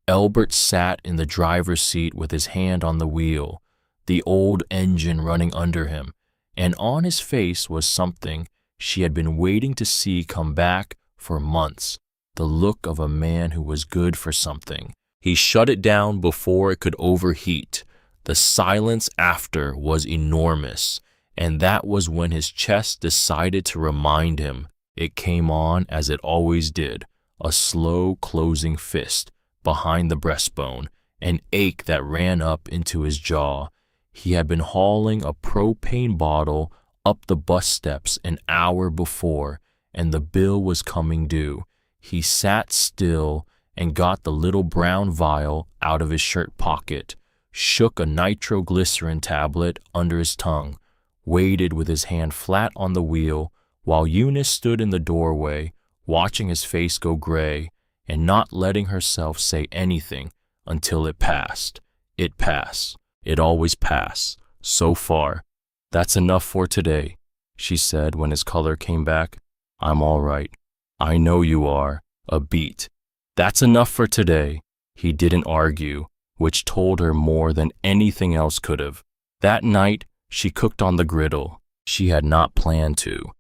Elbert sat in the driver's seat with his hand on the wheel, the old engine running under him, and on his face was something she had been waiting to see come back for months, the look of a man who was good for something. He shut it down before it could overheat. The silence after was enormous, and that was when his chest decided to remind him. It came on as it always did, a slow closing fist behind the breastbone, an ache that ran up into his jaw. He had been hauling a propane bottle up the bus steps an hour before, and the bill was coming due. He sat still and got the little brown vial out of his shirt pocket, shook a nitroglycerin tablet under his tongue, waited with his hand flat on the wheel while Eunice stood in the doorway, watching his face go gray and not letting herself say anything until it passed. It passed. It always passed. So far. That's enough for today, she said when his color came back. I'm all right. I know you are. A beat. That's enough for today. He didn't argue, which told her more than anything else could have. That night, she cooked on the griddle. She had not planned to.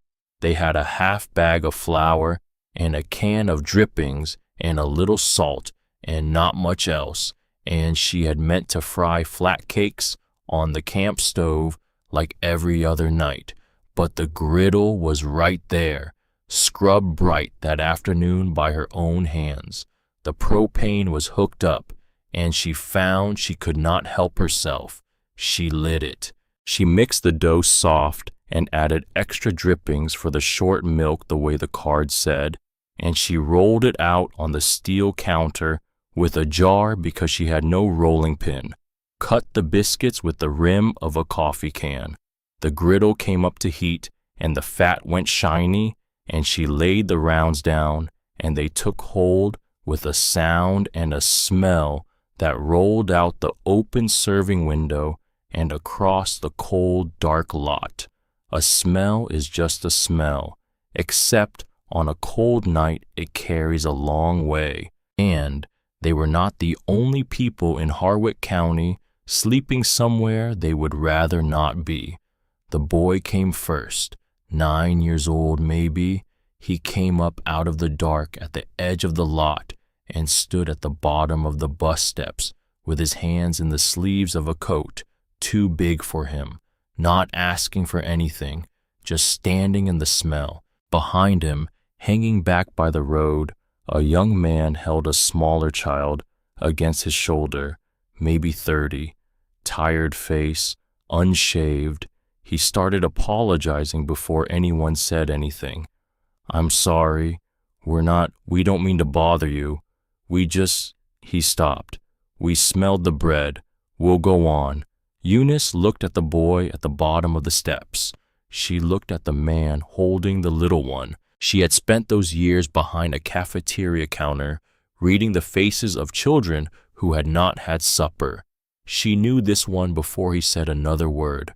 They had a half bag of flour and a can of drippings and a little salt and not much else, and she had meant to fry flat cakes on the camp stove like every other night. But the griddle was right there, scrubbed bright that afternoon by her own hands. The propane was hooked up, and she found she could not help herself. She lit it. She mixed the dough soft and added extra drippings for the short milk the way the card said, and she rolled it out on the steel counter with a jar because she had no rolling pin. Cut the biscuits with the rim of a coffee can. The griddle came up to heat, and the fat went shiny, and she laid the rounds down, and they took hold with a sound and a smell that rolled out the open serving window and across the cold, dark lot. A smell is just a smell, except on a cold night it carries a long way. And they were not the only people in Harwick County sleeping somewhere they would rather not be. The boy came first, 9 years old maybe. He came up out of the dark at the edge of the lot and stood at the bottom of the bus steps with his hands in the sleeves of a coat too big for him, not asking for anything, just standing in the smell. Behind him, hanging back by the road, a young man held a smaller child against his shoulder, maybe 30, tired face, unshaved. He started apologizing before anyone said anything. I'm sorry. We don't mean to bother you. He stopped. We smelled the bread. We'll go on. Eunice looked at the boy at the bottom of the steps. She looked at the man holding the little one. She had spent those years behind a cafeteria counter, reading the faces of children who had not had supper. She knew this one before he said another word.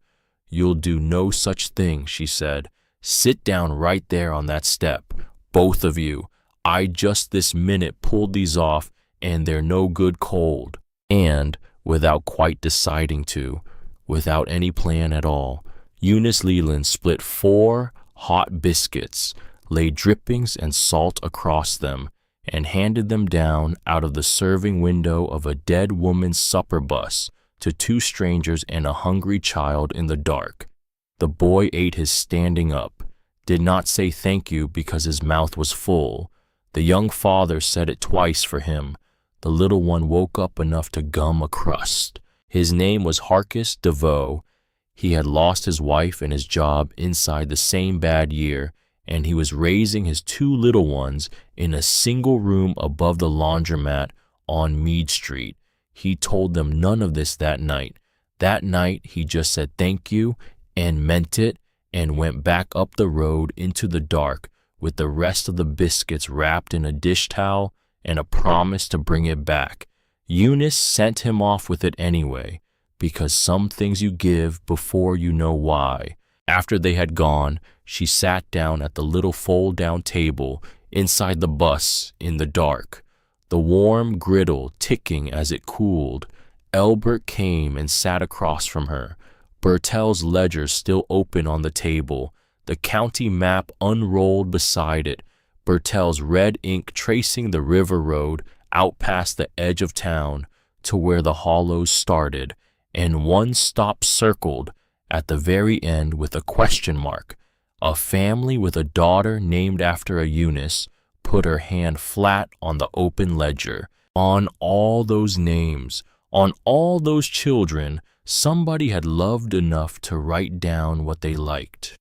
You'll do no such thing, she said. Sit down right there on that step, both of you. I just this minute pulled these off, and they're no good cold. And, without quite deciding to, without any plan at all, Eunice Leland split 4 hot biscuits, laid drippings and salt across them, and handed them down out of the serving window of a dead woman's supper bus to 2 strangers and a hungry child in the dark. The boy ate his standing up, did not say thank you because his mouth was full. The young father said it twice for him. The little one woke up enough to gum a crust. His name was Harkis DeVoe. He had lost his wife and his job inside the same bad year, and he was raising his 2 little ones in a single room above the laundromat on Meade Street. He told them none of this that night. That night, he just said thank you and meant it and went back up the road into the dark with the rest of the biscuits wrapped in a dish towel and a promise to bring it back. Eunice sent him off with it anyway, because some things you give before you know why. After they had gone, she sat down at the little fold-down table inside the bus in the dark, the warm griddle ticking as it cooled. Elbert came and sat across from her, Bertel's ledger still open on the table, the county map unrolled beside it, Bertel's red ink tracing the river road out past the edge of town to where the hollows started, and one stop circled at the very end with a question mark. A family with a daughter named after a Eunice put her hand flat on the open ledger. On all those names, on all those children, somebody had loved enough to write down what they liked.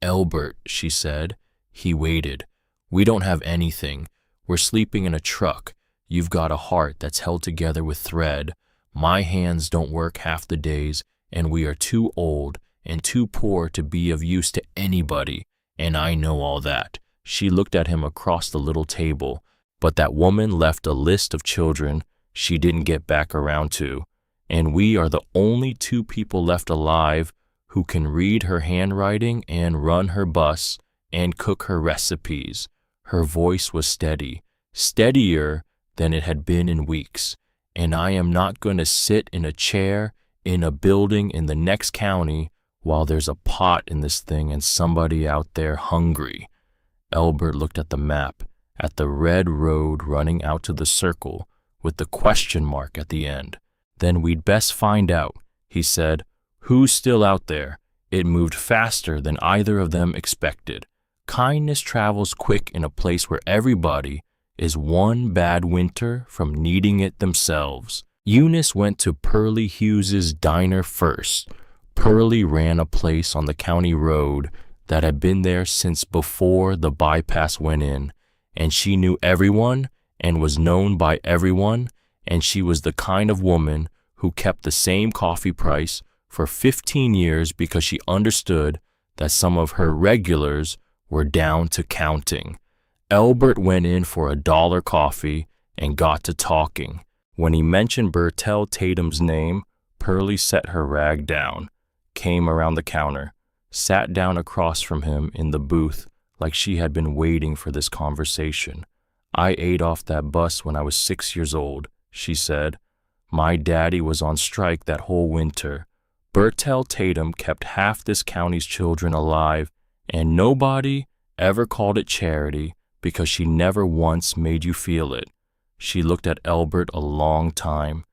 Elbert, she said. He waited. We don't have anything. We're sleeping in a truck. You've got a heart that's held together with thread. My hands don't work half the days, and we are too old and too poor to be of use to anybody, and I know all that." She looked at him across the little table, but that woman left a list of children she didn't get back around to, and we are the only two people left alive who can read her handwriting and run her bus and cook her recipes. Her voice was steady, steadier than it had been in weeks. "And I am not going to sit in a chair in a building in the next county while there's a pot in this thing and somebody out there hungry." Albert looked at the map, at the red road running out to the circle with the question mark at the end. "Then we'd best find out," he said. "Who's still out there?" It moved faster than either of them expected. Kindness travels quick in a place where everybody is one bad winter from needing it themselves. Eunice went to Pearlie Hughes's diner first. Pearlie ran a place on the county road that had been there since before the bypass went in, and she knew everyone and was known by everyone, and she was the kind of woman who kept the same coffee price for 15 years because she understood that some of her regulars were down to counting. Albert went in for $1 coffee and got to talking. When he mentioned Bertell Tatum's name, Pearlie set her rag down, came around the counter, sat down across from him in the booth like she had been waiting for this conversation. "I ate off that bus when I was 6 years old," she said. "My daddy was on strike that whole winter. Bertell Tatum kept half this county's children alive, and nobody ever called it charity because she never once made you feel it." She looked at Albert a long time.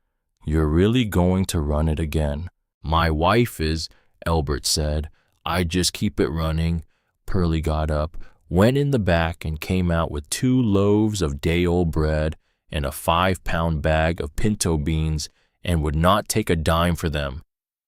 "You're really going to run it again?" "My wife is," Albert said. "I just keep it running." Pearlie got up, went in the back, and came out with 2 loaves of day-old bread and a 5-pound bag of pinto beans, and would not take a dime for them.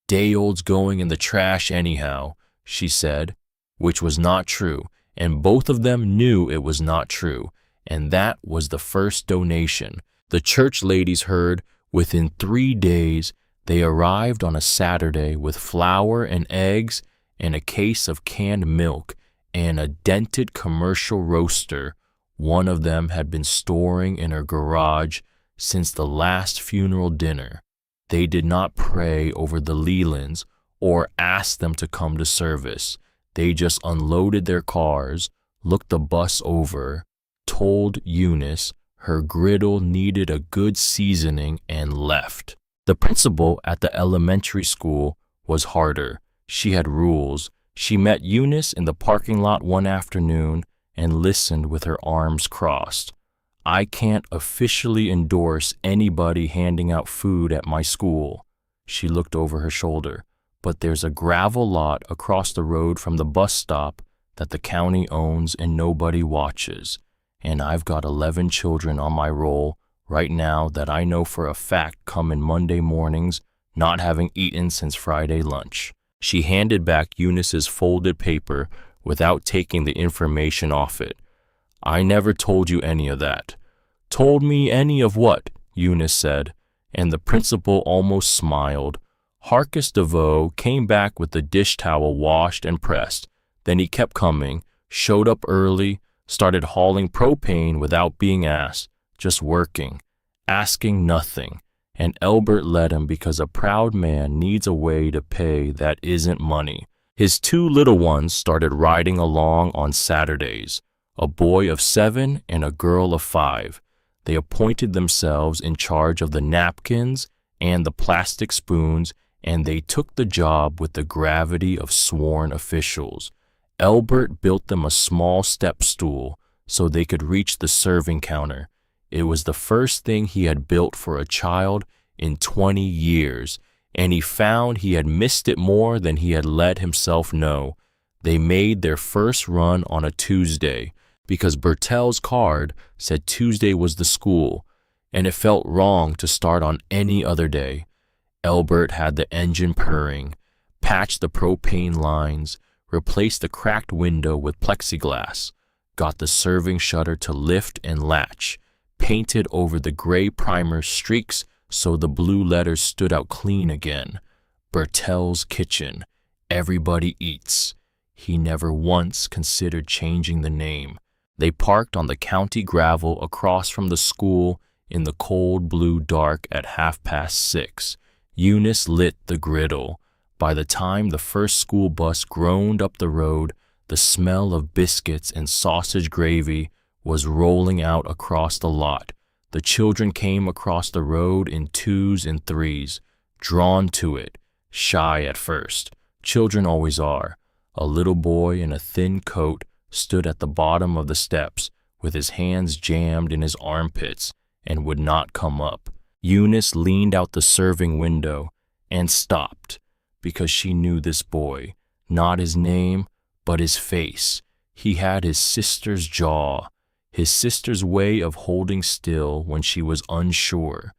"Day-old's going in the trash anyhow," she said, which was not true, and both of them knew it was not true, and that was the first donation. The church ladies heard within 3 days. They arrived on a Saturday with flour and eggs and a case of canned milk and a dented commercial roaster one of them had been storing in her garage since the last funeral dinner. They did not pray over the Lelands or ask them to come to service. They just unloaded their cars, looked the bus over, told Eunice her griddle needed a good seasoning, and left. The principal at the elementary school was harder. She had rules. She met Eunice in the parking lot one afternoon and listened with her arms crossed. "I can't officially endorse anybody handing out food at my school." She looked over her shoulder. "But there's a gravel lot across the road from the bus stop that the county owns and nobody watches. And I've got 11 children on my roll right now that I know for a fact come in Monday mornings not having eaten since Friday lunch." She handed back Eunice's folded paper without taking the information off it. "I never told you any of that." "Told me any of what?" Eunice said, and the principal almost smiled. Harcus DeVoe came back with the dish towel washed and pressed. Then he kept coming, showed up early, started hauling propane without being asked, just working, asking nothing. And Albert let him because a proud man needs a way to pay that isn't money. His 2 little ones started riding along on Saturdays, a boy of 7 and a girl of 5. They appointed themselves in charge of the napkins and the plastic spoons, and they took the job with the gravity of sworn officials. Albert built them a small step stool so they could reach the serving counter. It was the first thing he had built for a child in 20 years, and he found he had missed it more than he had let himself know. They made their first run on a Tuesday because Bertell's card said Tuesday was the school, and it felt wrong to start on any other day. Albert had the engine purring, patched the propane lines, replaced the cracked window with plexiglass, got the serving shutter to lift and latch, painted over the gray primer streaks so the blue letters stood out clean again. Bertel's Kitchen. Everybody eats. He never once considered changing the name. They parked on the county gravel across from the school in the cold blue dark at 6:30. Eunice lit the griddle. By the time the first school bus groaned up the road, the smell of biscuits and sausage gravy was rolling out across the lot. The children came across the road in twos and threes, drawn to it, shy at first. Children always are. A little boy in a thin coat stood at the bottom of the steps with his hands jammed in his armpits and would not come up. Eunice leaned out the serving window and stopped because she knew this boy, not his name, but his face. He had his sister's jaw, his sister's way of holding still when she was unsure,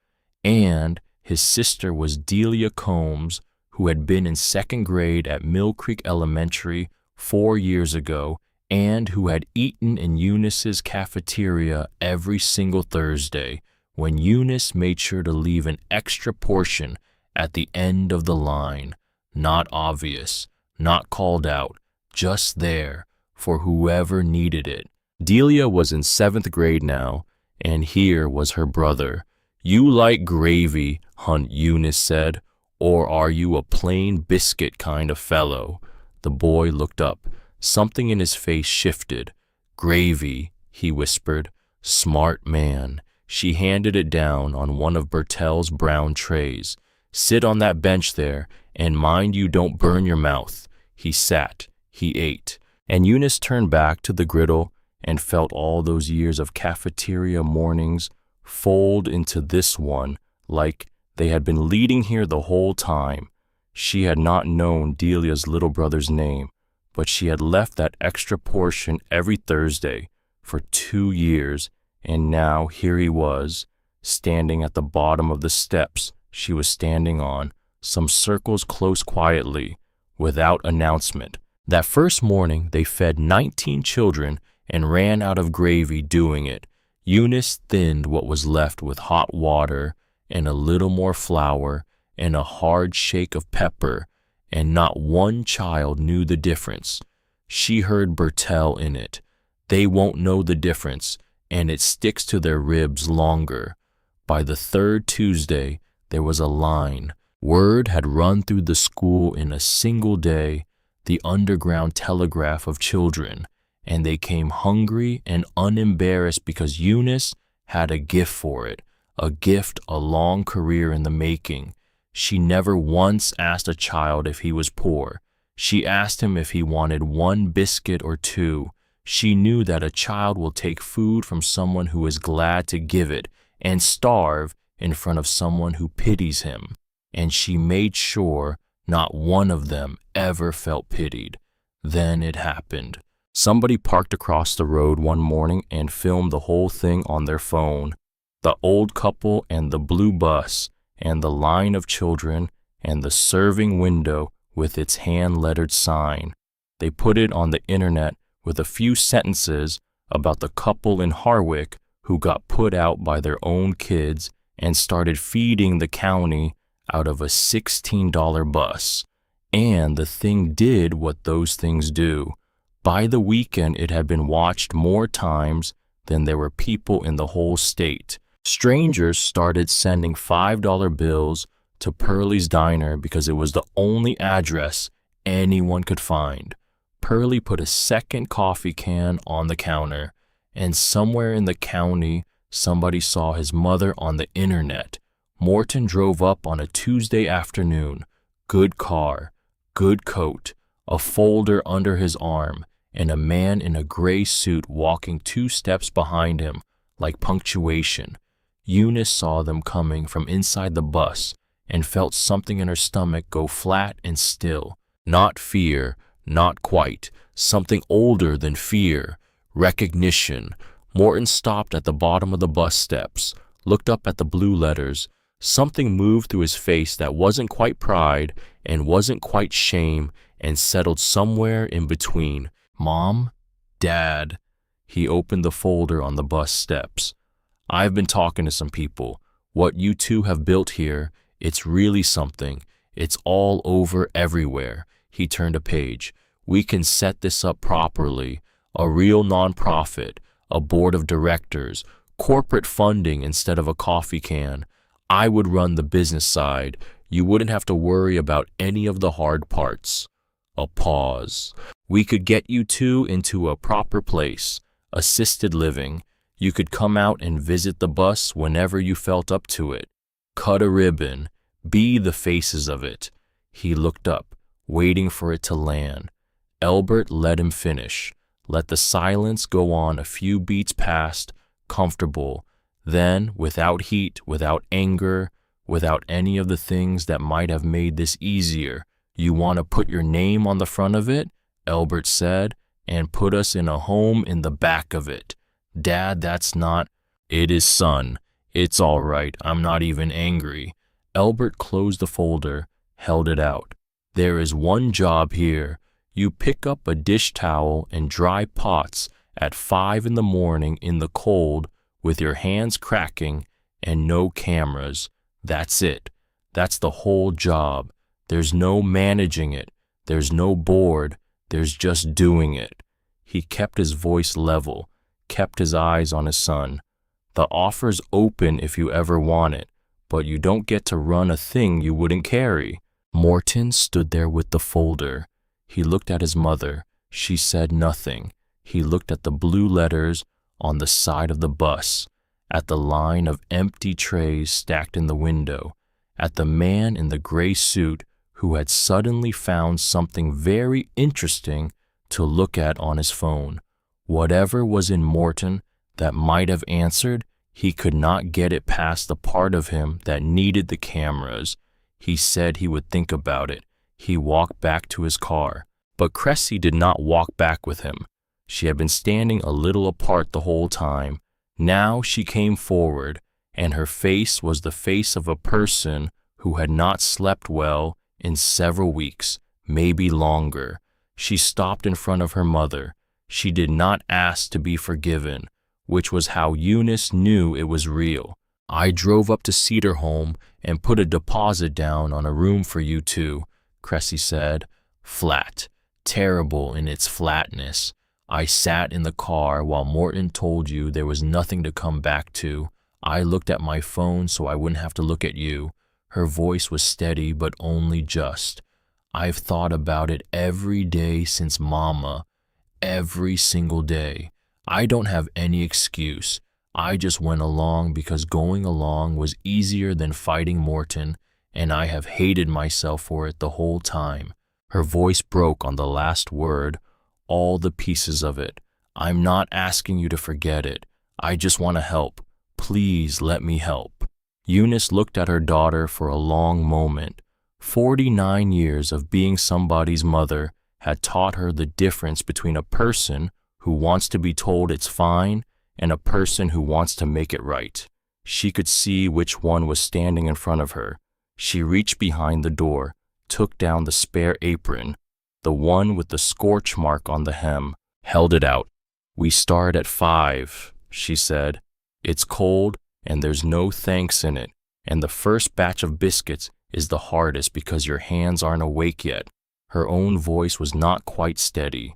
and his sister was Delia Combs, who had been in second grade at Mill Creek Elementary 4 years ago and who had eaten in Eunice's cafeteria every single Thursday when Eunice made sure to leave an extra portion at the end of the line. Not obvious, not called out, just there for whoever needed it. Delia was in 7th grade now, and here was her brother. "You like gravy," Hunt Eunice said, "or are you a plain biscuit kind of fellow?" The boy looked up. Something in his face shifted. "Gravy," he whispered. "Smart man." She handed it down on one of Bertel's brown trays. "Sit on that bench there, and mind you don't burn your mouth." He sat. He ate. And Eunice turned back to the griddle and felt all those years of cafeteria mornings fold into this one like they had been leading here the whole time. She had not known Delia's little brother's name, but she had left that extra portion every Thursday for 2 years, and now here he was, standing at the bottom of the steps she was standing on, some circles close quietly, without announcement. That first morning they fed 19 children and ran out of gravy doing it. Eunice thinned what was left with hot water and a little more flour and a hard shake of pepper, and not one child knew the difference. She heard Bertel in it. They won't know the difference, and it sticks to their ribs longer. By the 3rd Tuesday, there was a line. Word had run through the school in a single day, the underground telegraph of children, and they came hungry and unembarrassed because Eunice had a gift for it, a gift a long career in the making. She never once asked a child if he was poor. She asked him if he wanted 1 biscuit or 2. She knew that a child will take food from someone who is glad to give it and starve in front of someone who pities him. And she made sure not one of them ever felt pitied. Then it happened. Somebody parked across the road one morning and filmed the whole thing on their phone. The old couple and the blue bus and the line of children and the serving window with its hand-lettered sign. They put it on the internet with a few sentences about the couple in Harwick who got put out by their own kids and started feeding the county out of a $16 bus. And the thing did what those things do. By the weekend, it had been watched more times than there were people in the whole state. Strangers started sending $5 bills to Pearlie's Diner because it was the only address anyone could find. Pearlie put a second coffee can on the counter, and somewhere in the county, somebody saw his mother on the internet. Morton drove up on a Tuesday afternoon. Good car, good coat, a folder under his arm, and a man in a gray suit walking 2 steps behind him, like punctuation. Eunice saw them coming from inside the bus and felt something in her stomach go flat and still. Not fear, not quite. Something older than fear. Recognition. Morton stopped at the bottom of the bus steps, looked up at the blue letters. Something moved through his face that wasn't quite pride and wasn't quite shame and settled somewhere in between. Mom? Dad? He opened the folder on the bus steps. I've been talking to some people. What you two have built here, it's really something. It's all over everywhere." He turned a page. "We can set this up properly. A real nonprofit, a board of directors, corporate funding instead of a coffee can. I would run the business side. You wouldn't have to worry about any of the hard parts." A pause. "We could get you two into a proper place, assisted living. You could come out and visit the bus whenever you felt up to it. Cut a ribbon. Be the faces of it." He looked up, waiting for it to land. Albert let him finish. Let the silence go on a few beats past, comfortable. Then, without heat, without anger, without any of the things that might have made this easier, "You want to put your name on the front of it," Albert said, "and put us in a home in the back of it." "Dad, that's not—" "It is, son. It's all right. I'm not even angry." Albert closed the folder, held it out. "There is one job here. You pick up a dish towel and dry pots at 5 in the morning in the cold with your hands cracking and no cameras. That's it. That's the whole job. There's no managing it. There's no board. There's just doing it." He kept his voice level, kept his eyes on his son. "The offer's open if you ever want it, but you don't get to run a thing you wouldn't carry." Morton stood there with the folder. He looked at his mother. She said nothing. He looked at the blue letters on the side of the bus, at the line of empty trays stacked in the window, at the man in the gray suit who had suddenly found something very interesting to look at on his phone. Whatever was in Morton that might have answered, he could not get it past the part of him that needed the cameras. He said he would think about it. He walked back to his car. But Cressy did not walk back with him. She had been standing a little apart the whole time. Now she came forward, and her face was the face of a person who had not slept well in several weeks, maybe longer. She stopped in front of her mother. She did not ask to be forgiven, which was how Eunice knew it was real. "I drove up to Cedar Home and put a deposit down on a room for you two," Cressy said. "Flat. Terrible in its flatness. I sat in the car while Morton told you there was nothing to come back to. I looked at my phone so I wouldn't have to look at you." Her voice was steady but only just. "I've thought about it every day since Mama. Every single day. I don't have any excuse. I just went along because going along was easier than fighting Morton, and I have hated myself for it the whole time." Her voice broke on the last word, all the pieces of it. "I'm not asking you to forget it. I just want to help. Please let me help." Eunice looked at her daughter for a long moment. 49 years of being somebody's mother had taught her the difference between a person who wants to be told it's fine and a person who wants to make it right. She could see which one was standing in front of her. She reached behind the door, took down the spare apron, the one with the scorch mark on the hem, held it out. "We start at 5, she said. "It's cold and there's no thanks in it, and the first batch of biscuits is the hardest because your hands aren't awake yet." Her own voice was not quite steady.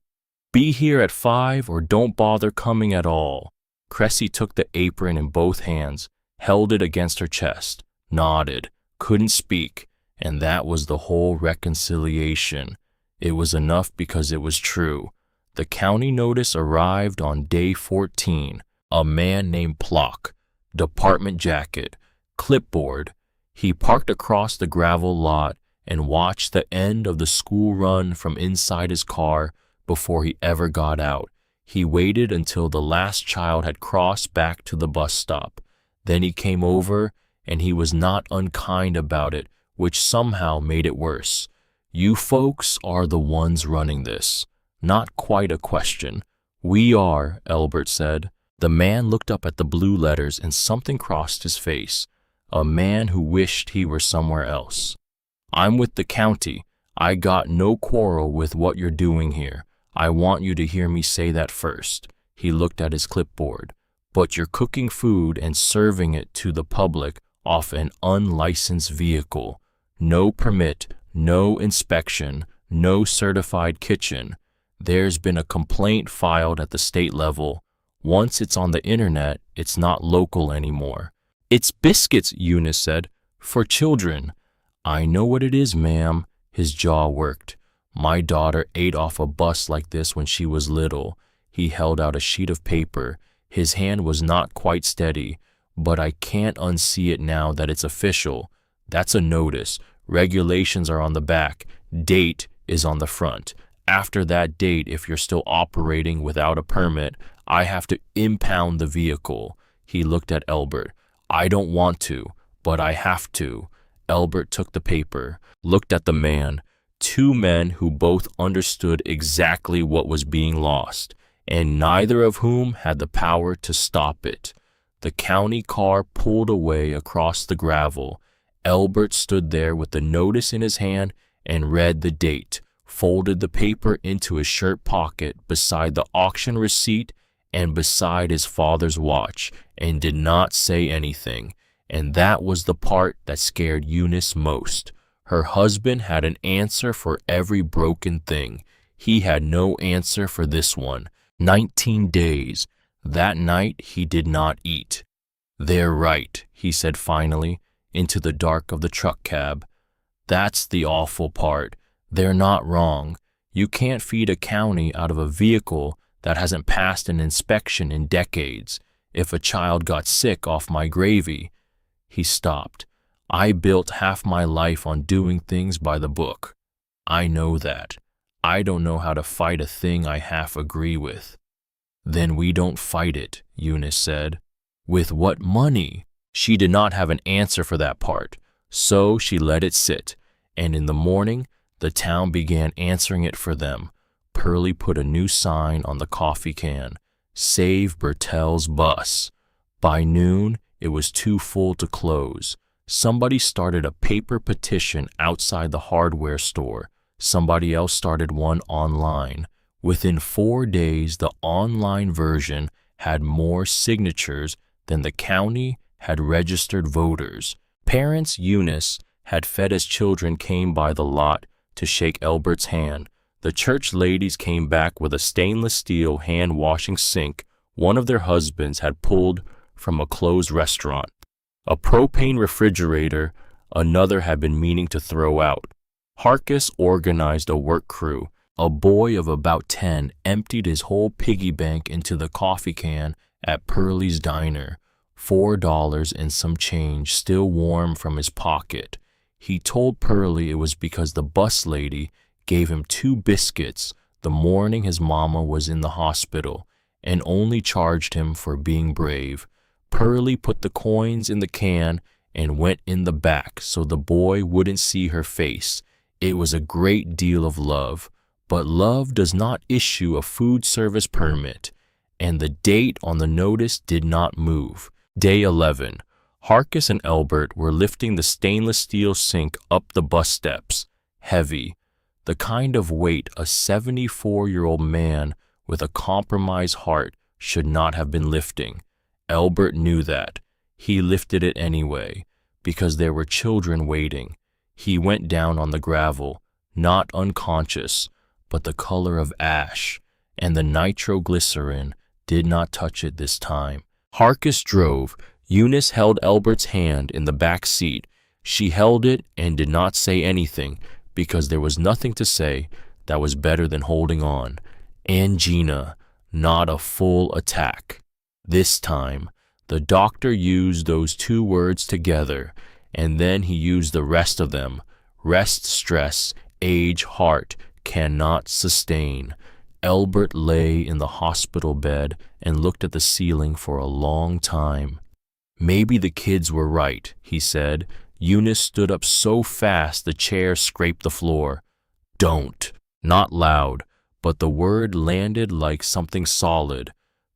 "Be here at 5 or don't bother coming at all." Cressy took the apron in both hands, held it against her chest, nodded, couldn't speak, and that was the whole reconciliation. It was enough because it was true. The county notice arrived on day 14. A man named Plock, department jacket, clipboard. He parked across the gravel lot and watched the end of the school run from inside his car before he ever got out. He waited until the last child had crossed back to the bus stop. Then he came over, and he was not unkind about it, which somehow made it worse. "You folks are the ones running this." Not quite a question. "We are," Albert said. The man looked up at the blue letters and something crossed his face. A man who wished he were somewhere else. "I'm with the county. I got no quarrel with what you're doing here. I want you to hear me say that first." He looked at his clipboard. but you're cooking food and serving it to the public off an unlicensed vehicle. No permit, no inspection, no certified kitchen. There's been a complaint filed at the state level. Once it's on the internet, it's not local anymore. It's biscuits, Eunice said, for children. I know what it is, ma'am. His jaw worked. My daughter ate off a bus like this when she was little. He held out a sheet of paper. His hand was not quite steady, but I can't unsee it now that it's official. That's a notice. Regulations are on the back. Date is on the front. After that date, if you're still operating without a permit, I have to impound the vehicle. He looked at Elbert. I don't want to, but I have to. Elbert took the paper, looked at the man. Two men who both understood exactly what was being lost, and neither of whom had the power to stop it. The county car pulled away across the gravel. Elbert stood there with the notice in his hand and read the date, folded the paper into his shirt pocket beside the auction receipt and beside his father's watch, and did not say anything. And that was the part that scared Eunice most. Her husband had an answer for every broken thing. He had no answer for this one. 19 days. That night he did not eat. They're right, he said finally, into the dark of the truck cab. That's the awful part. They're not wrong. You can't feed a county out of a vehicle that hasn't passed an inspection in decades. If a child got sick off my gravy. He stopped. I built half my life on doing things by the book. I know that. I don't know how to fight a thing I half agree with. Then we don't fight it, Eunice said. With what money? She did not have an answer for that part, so she let it sit, and in the morning, the town began answering it for them. Pearlie put a new sign on the coffee can, Save Bertel's Bus. By noon, it was too full to close. Somebody started a paper petition outside the hardware store. Somebody else started one online. Within 4 days, the online version had more signatures than the county had registered voters. Parents Eunice had fed as children came by the lot to shake Elbert's hand. The church ladies came back with a stainless steel hand-washing sink one of their husbands had pulled from a closed restaurant. A propane refrigerator another had been meaning to throw out. Harkus organized a work crew. A boy of about 10 emptied his whole piggy bank into the coffee can at Pearlie's diner, $4 and some change still warm from his pocket. He told Pearlie it was because the bus lady gave him 2 biscuits the morning his mama was in the hospital and only charged him for being brave. Pearlie put the coins in the can and went in the back so the boy wouldn't see her face. It was a great deal of love. But love does not issue a food service permit, and the date on the notice did not move. Day 11. Harkus and Elbert were lifting the stainless steel sink up the bus steps, heavy, the kind of weight a 74-year-old man with a compromised heart should not have been lifting. Elbert knew that. He lifted it anyway, because there were children waiting. He went down on the gravel, not unconscious, but the color of ash, and the nitroglycerin did not touch it this time. Harkus drove. Eunice held Elbert's hand in the back seat. She held it and did not say anything, because there was nothing to say that was better than holding on. Angina, not a full attack. This time, the doctor used those 2 words together, and then he used the rest of them. Rest, stress, age, heart, cannot sustain. Elbert lay in the hospital bed and looked at the ceiling for a long time. Maybe the kids were right, he said. Eunice stood up so fast the chair scraped the floor. Don't. Not loud, but the word landed like something solid.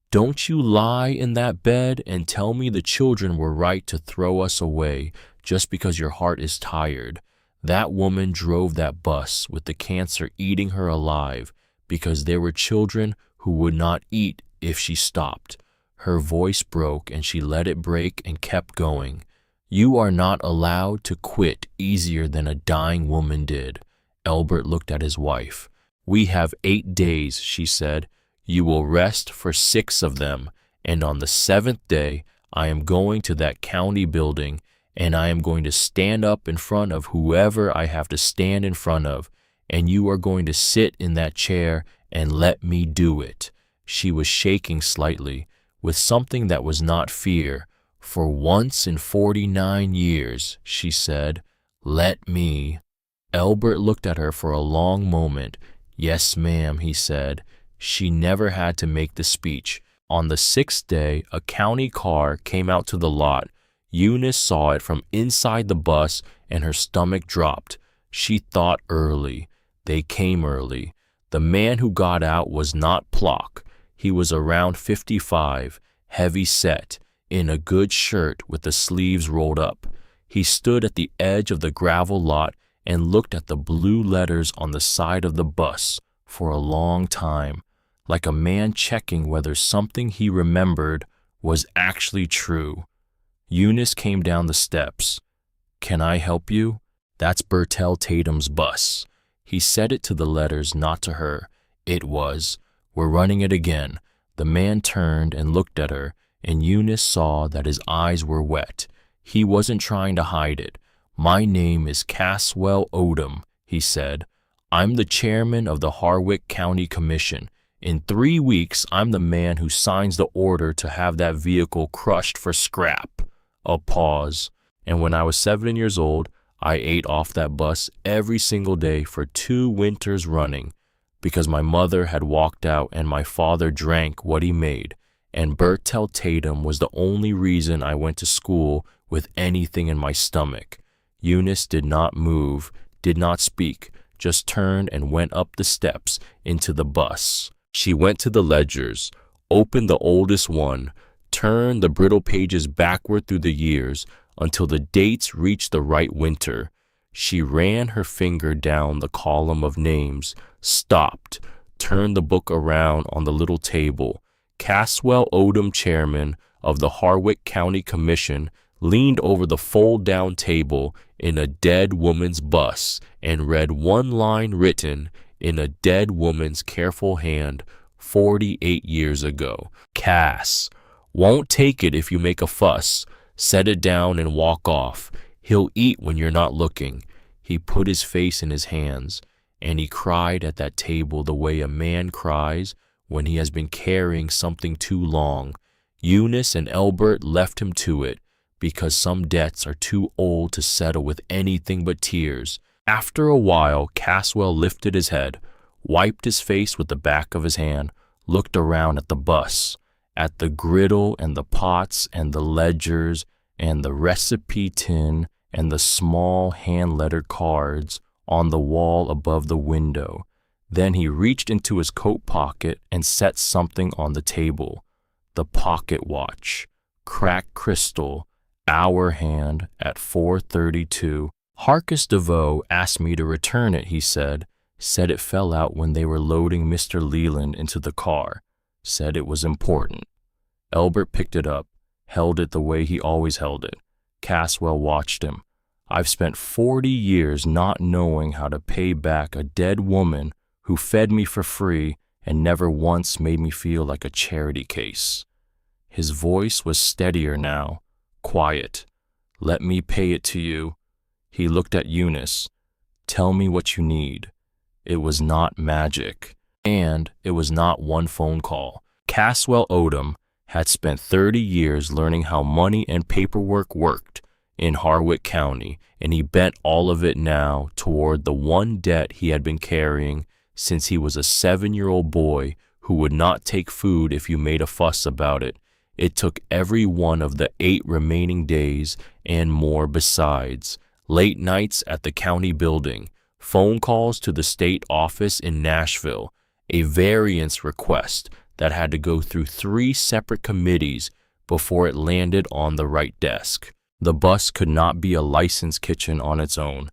Don't you lie in that bed and tell me the children were right to throw us away just because your heart is tired. That woman drove that bus with the cancer eating her alive because there were children who would not eat if she stopped. Her voice broke and she let it break and kept going. You are not allowed to quit easier than a dying woman did. Albert looked at his wife. We have 8 days, she said. You will rest for 6 of them, and on the 7th day I am going to that county building, and I am going to stand up in front of whoever I have to stand in front of, and you are going to sit in that chair and let me do it. She was shaking slightly, with something that was not fear. For once in 49 years, she said, let me. Albert looked at her for a long moment. Yes, ma'am, he said. She never had to make the speech. On the 6th day, a county car came out to the lot. Eunice saw it from inside the bus and her stomach dropped. She thought early. They came early. The man who got out was not Plock. He was around 55, heavy set, in a good shirt with the sleeves rolled up. He stood at the edge of the gravel lot and looked at the blue letters on the side of the bus for a long time, like a man checking whether something he remembered was actually true. Eunice came down the steps. Can I help you? That's Bertel Tatum's bus. He said it to the letters, not to her. It was. We're running it again. The man turned and looked at her, and Eunice saw that his eyes were wet. He wasn't trying to hide it. My name is Caswell Odom, he said. I'm the chairman of the Harwick County Commission. In 3 weeks, I'm the man who signs the order to have that vehicle crushed for scrap. A pause. And when I was 7 years old, I ate off that bus every single day for 2 winters running, because my mother had walked out and my father drank what he made, and Bertel Tatum was the only reason I went to school with anything in my stomach. Eunice did not move, did not speak, just turned and went up the steps into the bus. She went to the ledgers, opened the oldest one, turned the brittle pages backward through the years until the dates reached the right winter. She ran her finger down the column of names, stopped, turned the book around on the little table. Caswell Odom, chairman of the Harwick County Commission, leaned over the fold-down table in a dead woman's bus and read one line written in a dead woman's careful hand 48 years ago. Cass. Won't take it if you make a fuss. Set it down and walk off. He'll eat when you're not looking. He put his face in his hands, and he cried at that table the way a man cries when he has been carrying something too long. Eunice and Albert left him to it, because some debts are too old to settle with anything but tears. After a while, Caswell lifted his head, wiped his face with the back of his hand, looked around at the bus, at the griddle and the pots and the ledgers and the recipe tin and the small hand-lettered cards on the wall above the window. Then he reached into his coat pocket and set something on the table. The pocket watch, cracked crystal, hour hand at 4:32. Harcus DeVoe asked me to return it, he said. Said it fell out when they were loading Mr. Leland into the car. Said it was important. Albert picked it up, held it the way he always held it. Caswell watched him. I've spent 40 years not knowing how to pay back a dead woman who fed me for free and never once made me feel like a charity case. His voice was steadier now, quiet. Let me pay it to you. He looked at Eunice. Tell me what you need. It was not magic, and it was not one phone call. Caswell Odom had spent 30 years learning how money and paperwork worked in Harwick County, and he bent all of it now toward the one debt he had been carrying since he was a 7-year-old boy who would not take food if you made a fuss about it. It took every one of the 8 remaining days and more besides. Late nights at the county building, phone calls to the state office in Nashville, a variance request that had to go through 3 separate committees before it landed on the right desk. The bus could not be a licensed kitchen on its own.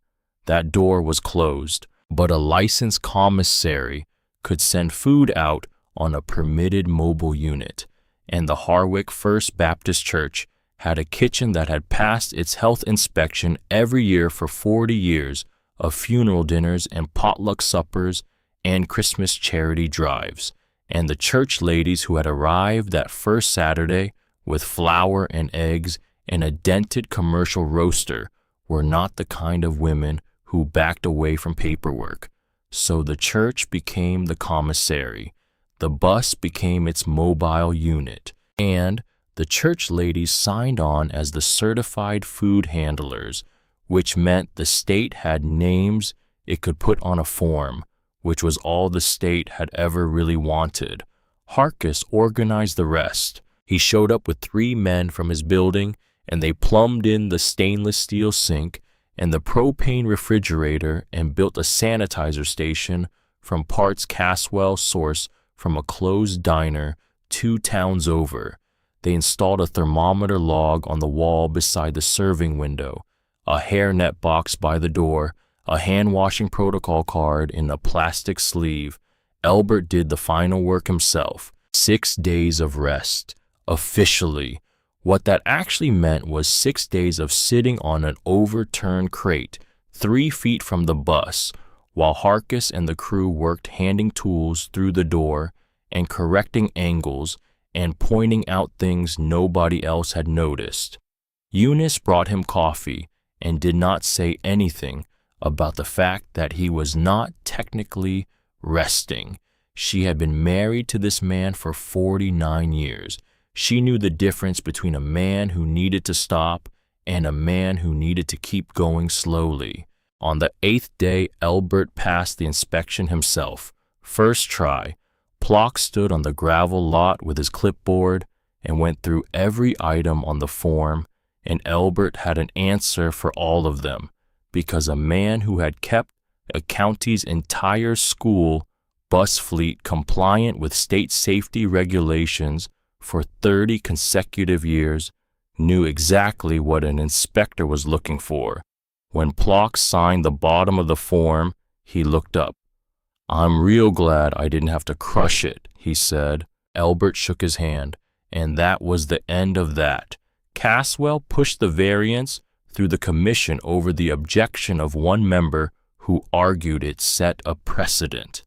That door was closed, but a licensed commissary could send food out on a permitted mobile unit. and the Harwick First Baptist Church had a kitchen that had passed its health inspection every year for 40 years of funeral dinners and potluck suppers and Christmas charity drives. And the church ladies who had arrived that first Saturday with flour and eggs and a dented commercial roaster were not the kind of women who backed away from paperwork. So the church became the commissary, the bus became its mobile unit, and the church ladies signed on as the certified food handlers, which meant the state had names it could put on a form, which was all the state had ever really wanted. Harkus organized the rest. He showed up with 3 men from his building, and they plumbed in the stainless steel sink and the propane refrigerator and built a sanitizer station from parts Caswell sourced from a closed diner 2 towns over. They installed a thermometer log on the wall beside the serving window, a hairnet box by the door, a hand-washing protocol card in a plastic sleeve. Albert did the final work himself. 6 days of rest. Officially. What that actually meant was 6 days of sitting on an overturned crate 3 feet from the bus, while Harkus and the crew worked handing tools through the door and correcting angles and pointing out things nobody else had noticed. Eunice brought him coffee and did not say anything about the fact that he was not technically resting. She had been married to this man for 49 years. She knew the difference between a man who needed to stop and a man who needed to keep going slowly. On the 8th day, Albert passed the inspection himself. First try. Plock stood on the gravel lot with his clipboard and went through every item on the form, and Albert had an answer for all of them, because a man who had kept a county's entire school bus fleet compliant with state safety regulations for 30 consecutive years knew exactly what an inspector was looking for. When Plock signed the bottom of the form, he looked up. "I'm real glad I didn't have to crush it," he said. Albert shook his hand, and that was the end of that. Caswell pushed the variance through the commission over the objection of one member who argued it set a precedent.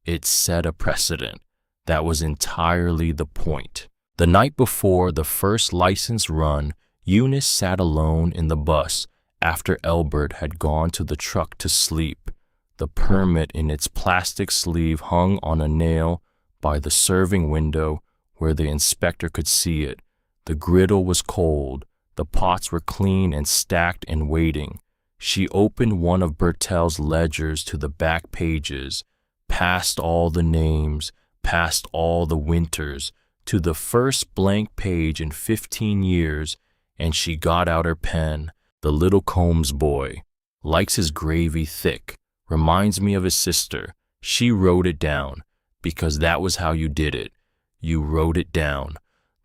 It set a precedent. That was entirely the point. The night before the first license run, Eunice sat alone in the bus after Albert had gone to the truck to sleep. The permit in its plastic sleeve hung on a nail by the serving window where the inspector could see it. The griddle was cold. The pots were clean and stacked and waiting. She opened one of Bertel's ledgers to the back pages, past all the names, past all the winters, to the first blank page in 15 years, and she got out her pen. The little Combs boy. Likes his gravy thick. Reminds me of his sister. She wrote it down, because that was how you did it. You wrote it down.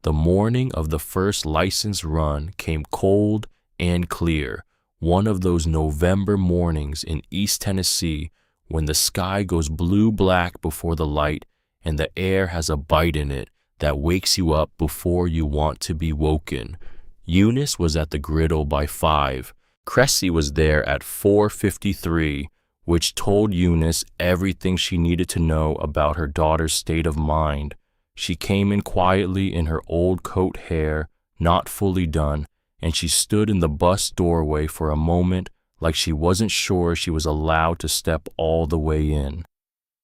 The morning of the first license run came cold and clear, one of those November mornings in East Tennessee when the sky goes blue-black before the light and the air has a bite in it that wakes you up before you want to be woken. Eunice was at the griddle by 5. Cressy was there at 4:53, which told Eunice everything she needed to know about her daughter's state of mind. She came in quietly in her old coat hair, not fully done, and she stood in the bus doorway for a moment like she wasn't sure she was allowed to step all the way in.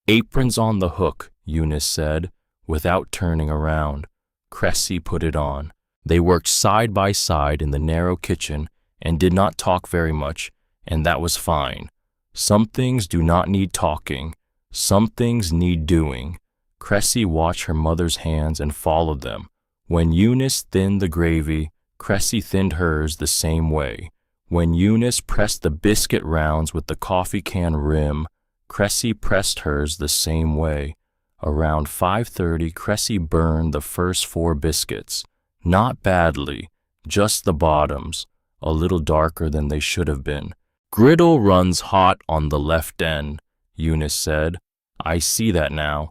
"Apron's on the hook," Eunice said, without turning around. Cressy put it on. They worked side by side in the narrow kitchen and did not talk very much, and that was fine. Some things do not need talking. Some things need doing. Cressy watched her mother's hands and followed them. When Eunice thinned the gravy, Cressy thinned hers the same way. When Eunice pressed the biscuit rounds with the coffee can rim, Cressy pressed hers the same way. Around 5:30, Cressy burned the first 4 biscuits. Not badly, just the bottoms, a little darker than they should have been. "Griddle runs hot on the left end," Eunice said. "I see that now.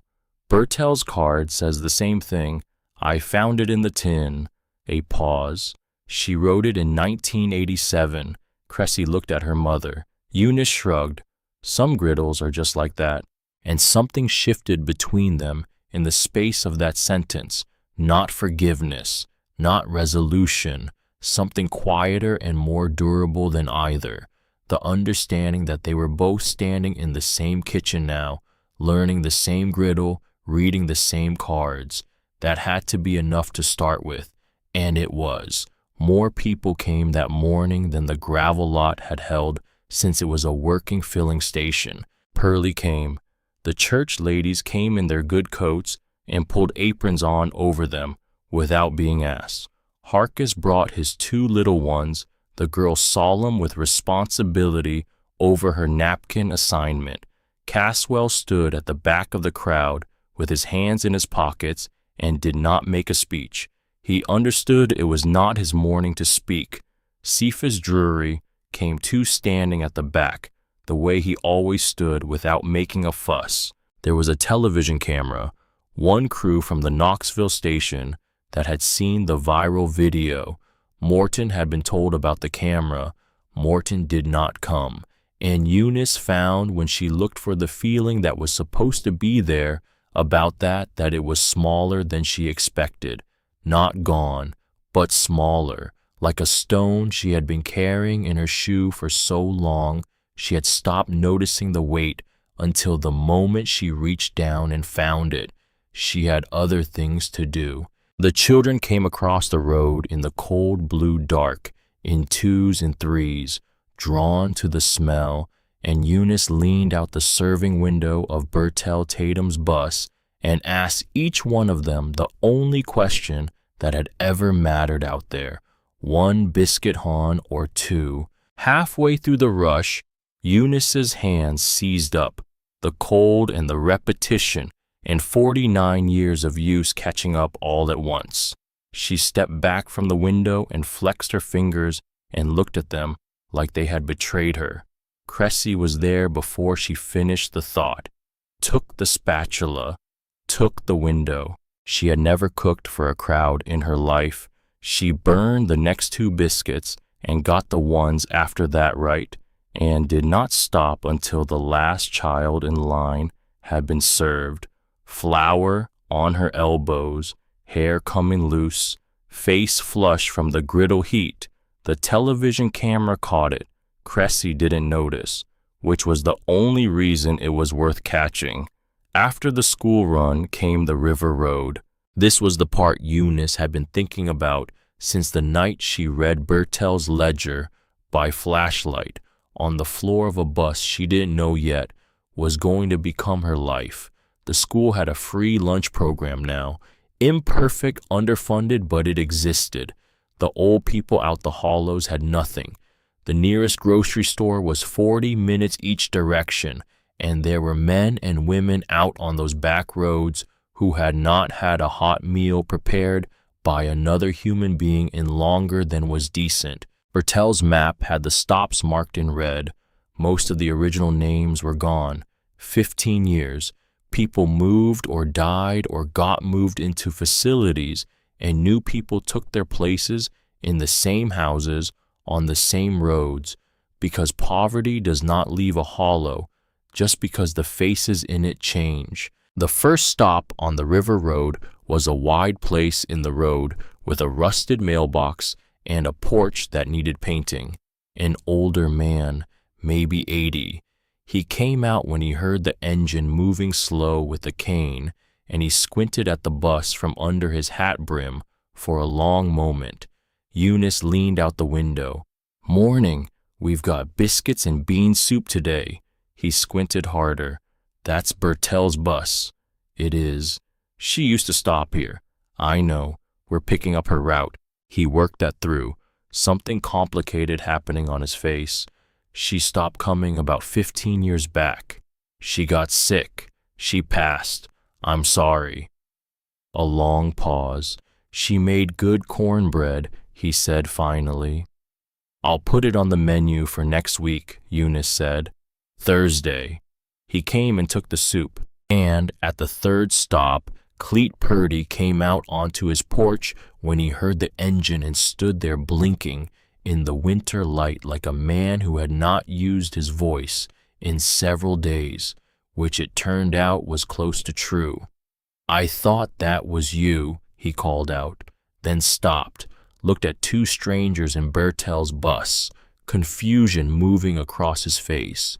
Bertel's card says the same thing. I found it in the tin. A pause. She wrote it in 1987. Cressy looked at her mother. Eunice shrugged. Some griddles are just like that. And something shifted between them in the space of that sentence. Not forgiveness, not resolution, something quieter and more durable than either. The understanding that they were both standing in the same kitchen now, learning the same griddle, reading the same cards. That had to be enough to start with, and it was. More people came that morning than the gravel lot had held since it was a working filling station. Pearlie came. The church ladies came in their good coats and pulled aprons on over them without being asked. Harcus brought his 2 little ones, the girl solemn with responsibility over her napkin assignment. Caswell stood at the back of the crowd with his hands in his pockets and did not make a speech. He understood it was not his morning to speak. Cephas Drury came too, standing at the back, the way he always stood without making a fuss. There was a television camera, one crew from the Knoxville station that had seen the viral video. Morton had been told about the camera. Morton did not come, and Eunice found when she looked for the feeling that was supposed to be there about that it was smaller than she expected. Not gone, but smaller, like a stone she had been carrying in her shoe for so long she had stopped noticing the weight until the moment she reached down and found it. She had other things to do. The children came across the road in the cold blue dark, in 2s and 3s, drawn to the smell, and Eunice leaned out the serving window of Bertel Tatum's bus and asked each one of them the only question that had ever mattered out there, 1 biscuit hawn or 2. Halfway through the rush, Eunice's hands seized up, the cold and the repetition and 49 years of use catching up all at once. She stepped back from the window and flexed her fingers and looked at them like they had betrayed her. Cressy was there before she finished the thought. Took the spatula, took the window. She had never cooked for a crowd in her life. She burned the next 2 biscuits and got the ones after that right, and did not stop until the last child in line had been served. Flour on her elbows, hair coming loose, face flushed from the griddle heat. The television camera caught it. Cressy didn't notice, which was the only reason it was worth catching. After the school run came the river road. This was the part Eunice had been thinking about since the night she read Bertel's ledger by flashlight on the floor of a bus she didn't know yet was going to become her life. The school had a free lunch program now. Imperfect, underfunded, but it existed. The old people out the hollows had nothing. The nearest grocery store was 40 minutes each direction, and there were men and women out on those back roads who had not had a hot meal prepared by another human being in longer than was decent. Bertel's map had the stops marked in red. Most of the original names were gone. 15 years. People moved or died or got moved into facilities, and new people took their places in the same houses on the same roads, because poverty does not leave a hollow just because the faces in it change. The first stop on the river road was a wide place in the road with a rusted mailbox and a porch that needed painting. An older man, maybe 80. He came out when he heard the engine moving slow with a cane, and he squinted at the bus from under his hat brim for a long moment. Eunice leaned out the window. "Morning, we've got biscuits and bean soup today." He squinted harder. "That's Bertel's bus." "It is. She used to stop here." "I know. We're picking up her route." He worked that through, something complicated happening on his face. "She stopped coming about 15 years back. She got sick. She passed. I'm sorry." A long pause. "She made good cornbread," he said finally. "I'll put it on the menu for next week," Eunice said. "Thursday." He came and took the soup, and at the third stop, Cleet Purdy came out onto his porch when he heard the engine and stood there blinking in the winter light like a man who had not used his voice in several days, which it turned out was close to true. "I thought that was you," he called out, then stopped, looked at two strangers in Bertel's bus, confusion moving across his face.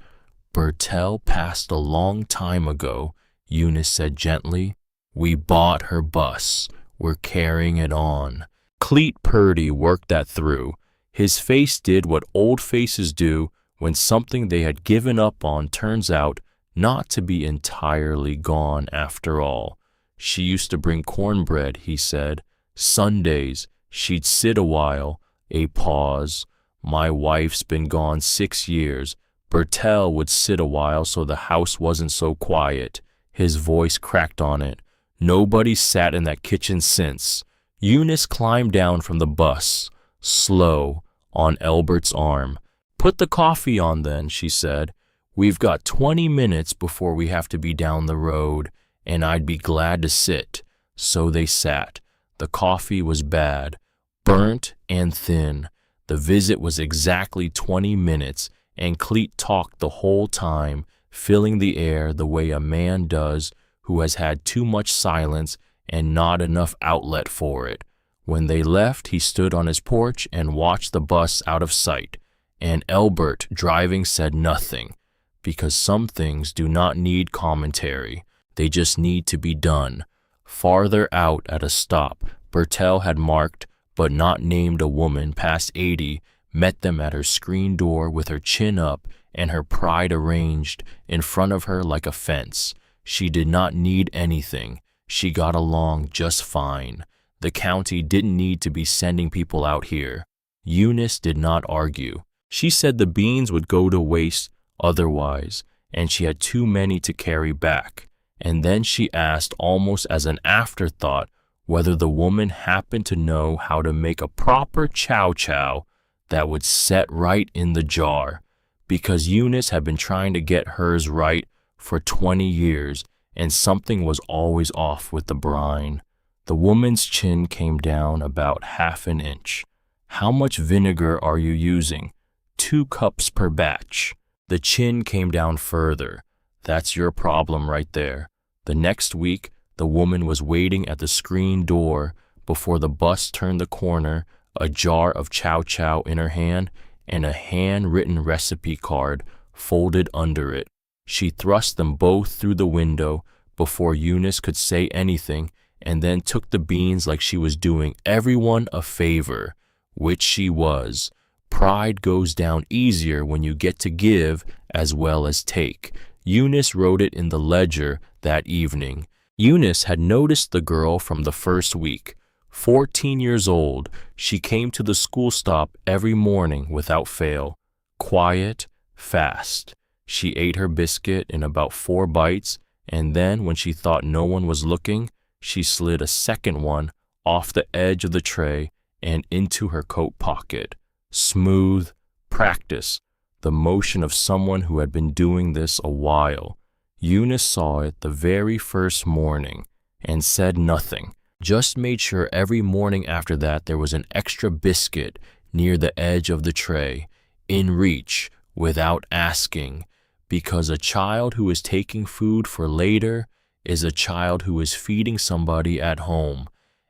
"Bertel passed a long time ago," Eunice said gently. "We bought her bus. We're carrying it on." Cleet Purdy worked that through. His face did what old faces do when something they had given up on turns out not to be entirely gone after all. "She used to bring cornbread," he said. "Sundays, she'd sit a while." A pause. "My wife's been gone 6 years. Bertel would sit a while so the house wasn't so quiet." His voice cracked on it. "Nobody's sat in that kitchen since." Eunice climbed down from the bus, slow, on Elbert's arm. "Put the coffee on then," she said. "We've got 20 minutes before we have to be down the road, and I'd be glad to sit." So they sat. The coffee was bad, burnt and thin. The visit was exactly 20 minutes, and Cleet talked the whole time, filling the air the way a man does who has had too much silence and not enough outlet for it. When they left, he stood on his porch and watched the bus out of sight, and Elbert, driving, said nothing, because some things do not need commentary. They just need to be done. Farther out at a stop, Bertel had marked, but not named, a woman past 80, met them at her screen door with her chin up and her pride arranged in front of her like a fence. She did not need anything. She got along just fine. The county didn't need to be sending people out here. Eunice did not argue. She said the beans would go to waste otherwise, and she had too many to carry back. And then she asked, almost as an afterthought, whether the woman happened to know how to make a proper chow-chow that would set right in the jar, because Eunice had been trying to get hers right for 20 years, and something was always off with the brine. The woman's chin came down about half an inch. "How much vinegar are you using?" 2 cups per batch. The chin came down further. "That's your problem right there." The next week, the woman was waiting at the screen door before the bus turned the corner, a jar of chow-chow in her hand and a handwritten recipe card folded under it. She thrust them both through the window before Eunice could say anything, and then took the beans like she was doing everyone a favor, which she was. Pride goes down easier when you get to give as well as take. Eunice wrote it in the ledger that evening. Eunice had noticed the girl from the first week. 14 years old, she came to the school stop every morning without fail. Quiet, fast. She ate her biscuit in about 4 bites, and then when she thought no one was looking, she slid a second one off the edge of the tray and into her coat pocket. Smooth, practice, the motion of someone who had been doing this a while. Eunice saw it the very first morning and said nothing, just made sure every morning after that there was an extra biscuit near the edge of the tray, in reach, without asking, because a child who is taking food for later is a child who is feeding somebody at home,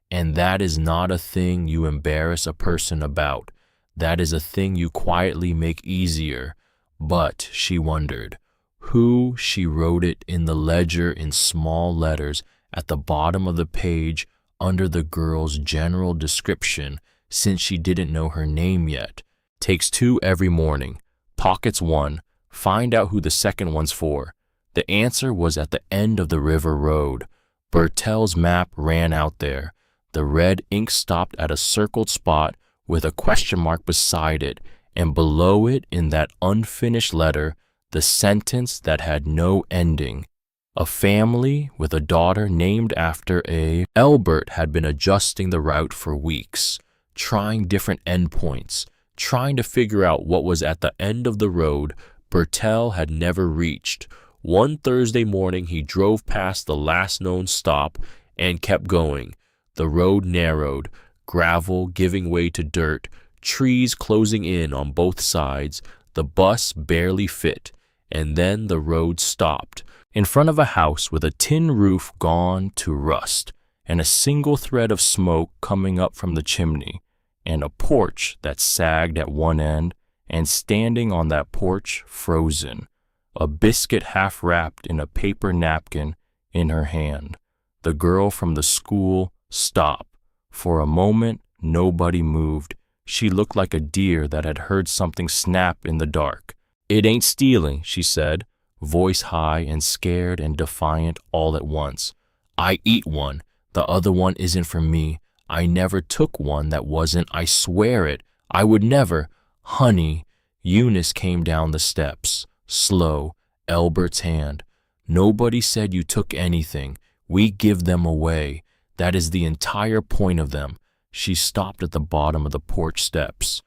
and that is not a thing you embarrass a person about. That is a thing you quietly make easier. But, she wondered, who? She wrote it in the ledger in small letters at the bottom of the page under the girl's general description, since she didn't know her name yet. Takes 2 every morning. Pockets 1. Find out who the second one's for. The answer was at the end of the river road. Bertel's map ran out there. The red ink stopped at a circled spot with a question mark beside it, and below it, in that unfinished letter, the sentence that had no ending. A family with a daughter named after a... Elbert had been adjusting the route for weeks, trying different endpoints, trying to figure out what was at the end of the road Bertel had never reached. One Thursday morning he drove past the last known stop and kept going. The road narrowed, gravel giving way to dirt, trees closing in on both sides. The bus barely fit, and then the road stopped in front of a house with a tin roof gone to rust, and a single thread of smoke coming up from the chimney, and a porch that sagged at one end, and standing on that porch, frozen, a biscuit half wrapped in a paper napkin in her hand. The girl from the school stopped. For a moment, nobody moved. She looked like a deer that had heard something snap in the dark. "It ain't stealing," she said, voice high and scared and defiant all at once. "I eat one. The other one isn't for me. I never took one that wasn't. I swear it. I would never. Honey." Eunice came down the steps, slow, Albert's hand. "Nobody said you took anything. We give them away. That is the entire point of them." She stopped at the bottom of the porch steps.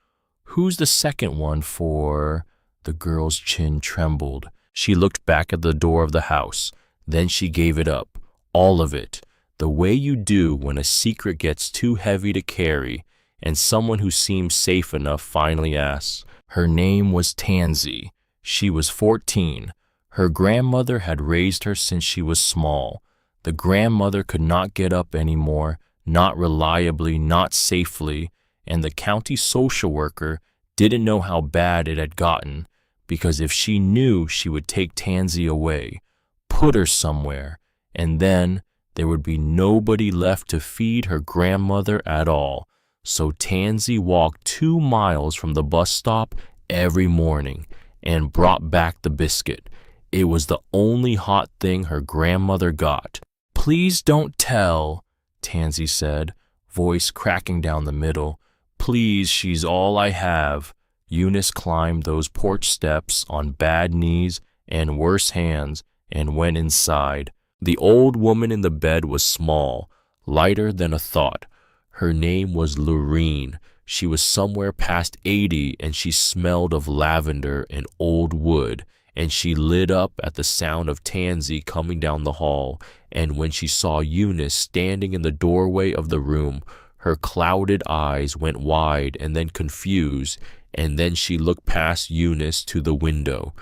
"Who's the second one for?" The girl's chin trembled. She looked back at the door of the house. Then she gave it up. All of it. The way you do when a secret gets too heavy to carry, and someone who seems safe enough finally asks. Her name was Tansy. She was 14. Her grandmother had raised her since she was small. The grandmother could not get up anymore, not reliably, not safely, and the county social worker didn't know how bad it had gotten, because if she knew, she would take Tansy away, put her somewhere, and then there would be nobody left to feed her grandmother at all. So Tansy walked 2 miles from the bus stop every morning and brought back the biscuit. It was the only hot thing her grandmother got. "Please don't tell," Tansy said, voice cracking down the middle. "Please, she's all I have." Eunice climbed those porch steps on bad knees and worse hands and went inside. The old woman in the bed was small, lighter than a thought. Her name was Lorene. She was somewhere past 80, and she smelled of lavender and old wood, and she lit up at the sound of Tansy coming down the hall, and when she saw Eunice standing in the doorway of the room, her clouded eyes went wide and then confused, and then she looked past Eunice to the window,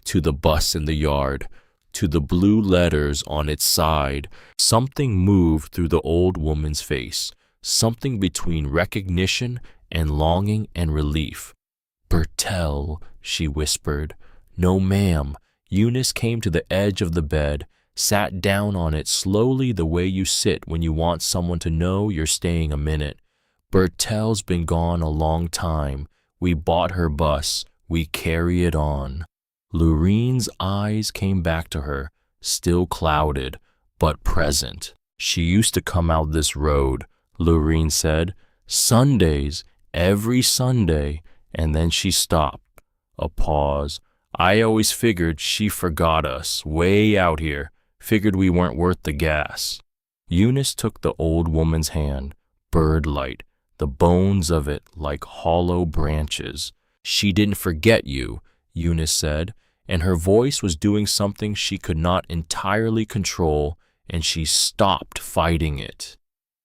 to the bus in the yard, to the blue letters on its side. Something moved through the old woman's face, something between recognition and longing and relief. "Bertell," she whispered. "No, ma'am." Eunice came to the edge of the bed, sat down on it slowly the way you sit when you want someone to know you're staying a minute. "Bertell's been gone a long time. We bought her bus. We carry it on." Lorene's eyes came back to her, still clouded, but present. "She used to come out this road," Lorene said. "Sundays, every Sunday," and then she stopped. A pause. "I always figured she forgot us, way out here, figured we weren't worth the gas." Eunice took the old woman's hand, bird-light, the bones of it like hollow branches. "She didn't forget you," Eunice said, and her voice was doing something she could not entirely control, and she stopped fighting it.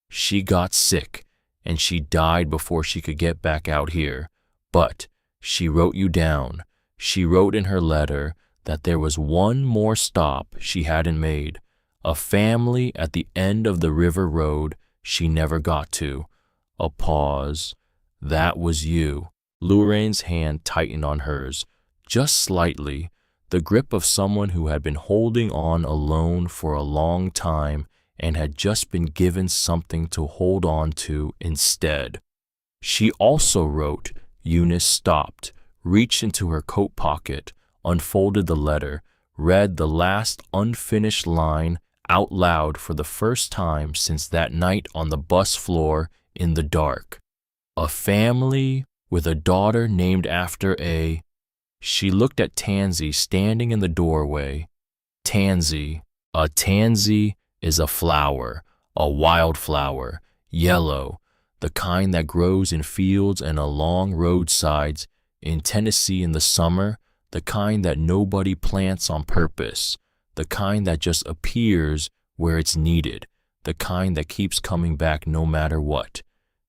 "She got sick, and she died before she could get back out here. But she wrote you down. She wrote in her letter that there was one more stop she hadn't made, a family at the end of the river road she never got to." A pause. "That was you." Lorene's hand tightened on hers, just slightly, the grip of someone who had been holding on alone for a long time and had just been given something to hold on to instead. "She also wrote." Eunice stopped, reached into her coat pocket, unfolded the letter, read the last unfinished line out loud for the first time since that night on the bus floor in the dark. "A family with a daughter named after a..." She looked at Tansy standing in the doorway. "Tansy. A tansy is a flower, a wildflower, yellow, the kind that grows in fields and along roadsides in Tennessee in the summer, the kind that nobody plants on purpose, the kind that just appears where it's needed, the kind that keeps coming back no matter what.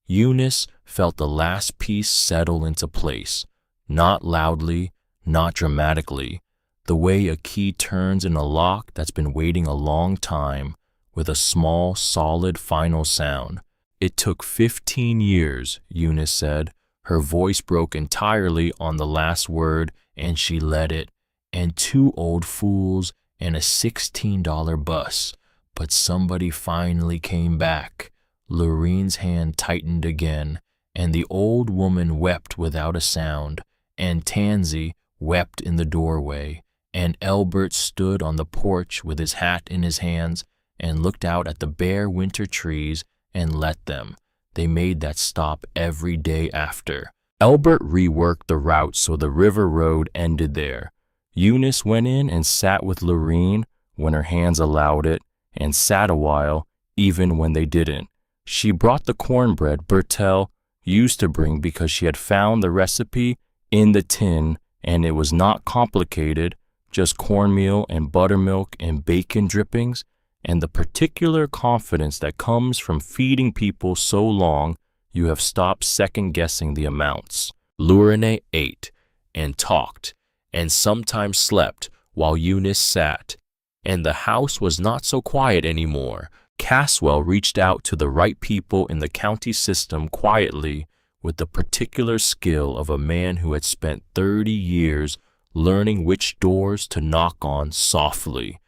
Eunice felt the last piece settle into place, not loudly, not dramatically, the way a key turns in a lock that's been waiting a long time, with a small, solid final sound. It took 15 years, Eunice said. Her voice broke entirely on the last word, and she let it. And 2 old fools and a $16 bus. But somebody finally came back. Lorene's hand tightened again, and the old woman wept without a sound, and Tansy wept in the doorway, and Elbert stood on the porch with his hat in his hands and looked out at the bare winter trees and let them. They made that stop every day after. Elbert reworked the route so the river road ended there. Eunice went in and sat with Lorene when her hands allowed it, and sat a while even when they didn't. She brought the cornbread Bertel used to bring because she had found the recipe in the tin, and it was not complicated, just cornmeal and buttermilk and bacon drippings, and the particular confidence that comes from feeding people so long you have stopped second-guessing the amounts. Lorene ate and talked and sometimes slept while Eunice sat, and the house was not so quiet anymore. Caswell reached out to the right people in the county system quietly, with the particular skill of a man who had spent 30 years learning which doors to knock on softly.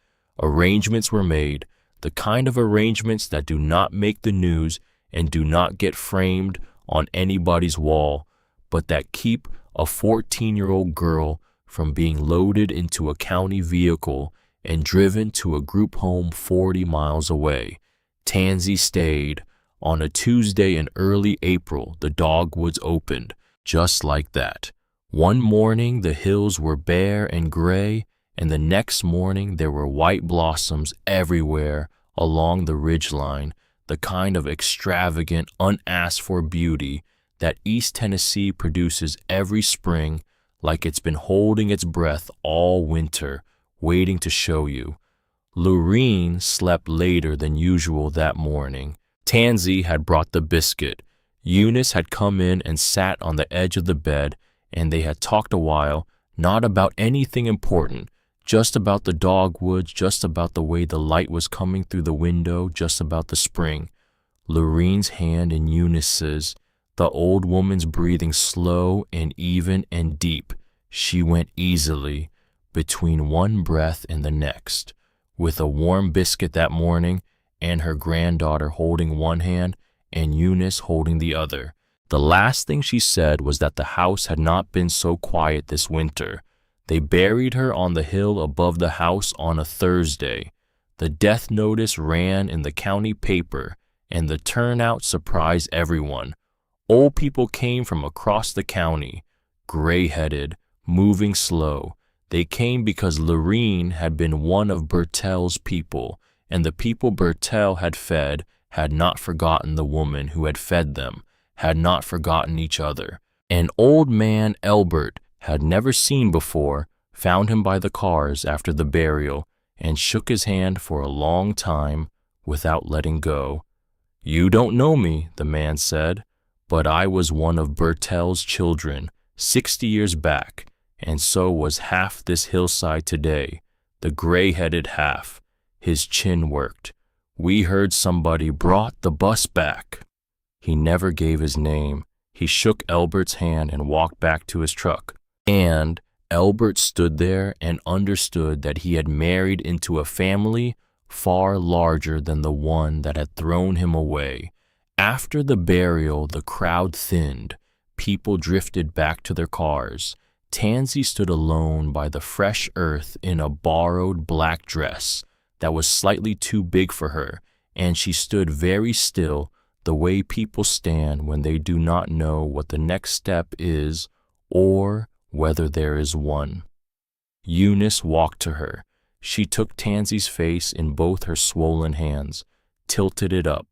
Arrangements were made, the kind of arrangements that do not make the news and do not get framed on anybody's wall, but that keep a 14-year-old girl from being loaded into a county vehicle and driven to a group home 40 miles away. Tansy stayed. On a Tuesday in early April, the dogwoods opened, just like that. One morning the hills were bare and gray, and the next morning there were white blossoms everywhere along the ridgeline, the kind of extravagant, unasked-for beauty that East Tennessee produces every spring, like it's been holding its breath all winter, waiting to show you. Lorene slept later than usual that morning. Tansy had brought the biscuit. Eunice had come in and sat on the edge of the bed, and they had talked a while, not about anything important, just about the dogwoods, just about the way the light was coming through the window, just about the spring. Lorene's hand in Eunice's, the old woman's breathing slow and even and deep. She went easily, between one breath and the next, with a warm biscuit that morning, and her granddaughter holding one hand and Eunice holding the other. The last thing she said was that the house had not been so quiet this winter. They buried her on the hill above the house on a Thursday. The death notice ran in the county paper, and the turnout surprised everyone. Old people came from across the county, gray-headed, moving slow. They came because Lorene had been one of Bertel's people, and the people Bertel had fed had not forgotten the woman who had fed them, had not forgotten each other. An old man Elbert had never seen before found him by the cars after the burial and shook his hand for a long time without letting go. "You don't know me," the man said, "but I was one of Bertel's children 60 years back, and so was half this hillside today, the gray-headed half." His chin worked. "We heard somebody brought the bus back." He never gave his name. He shook Elbert's hand and walked back to his truck. And Elbert stood there and understood that he had married into a family far larger than the one that had thrown him away. After the burial, the crowd thinned. People drifted back to their cars. Tansy stood alone by the fresh earth in a borrowed black dress that was slightly too big for her, and she stood very still, the way people stand when they do not know what the next step is or whether there is one. Eunice walked to her. She took Tansy's face in both her swollen hands, tilted it up.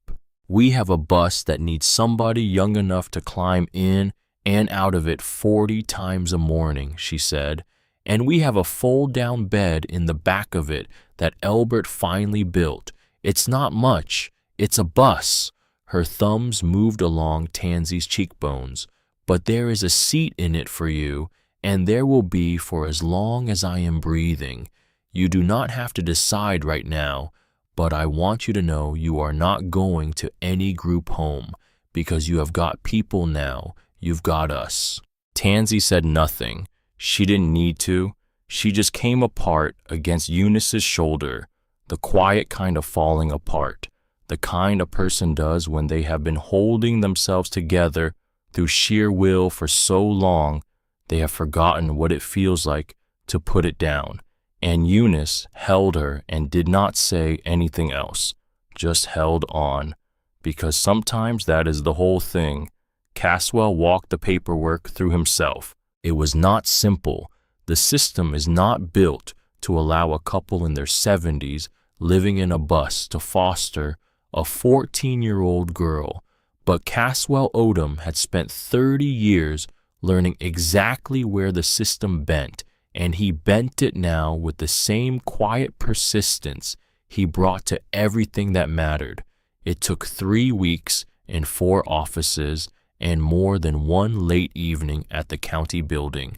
"We have a bus that needs somebody young enough to climb in and out of it 40 times a morning," she said, "and we have a fold-down bed in the back of it that Elbert finally built. It's not much. It's a bus. Her thumbs moved along Tansy's cheekbones. But there is a seat in it for you, and there will be for as long as I am breathing. You do not have to decide right now, but I want you to know you are not going to any group home, because you have got people now. You've got us. Tansy said nothing. She didn't need to. She just came apart against Eunice's shoulder, the quiet kind of falling apart, the kind a person does when they have been holding themselves together through sheer will for so long they have forgotten what it feels like to put it down. And Eunice held her and did not say anything else, just held on, because sometimes that is the whole thing. Caswell walked the paperwork through himself. It was not simple. The system is not built to allow a couple in their 70s living in a bus to foster a 14-year-old girl. But Caswell Odom had spent 30 years learning exactly where the system bent, and he bent it now with the same quiet persistence he brought to everything that mattered. It took 3 weeks and 4 offices and more than one late evening at the county building.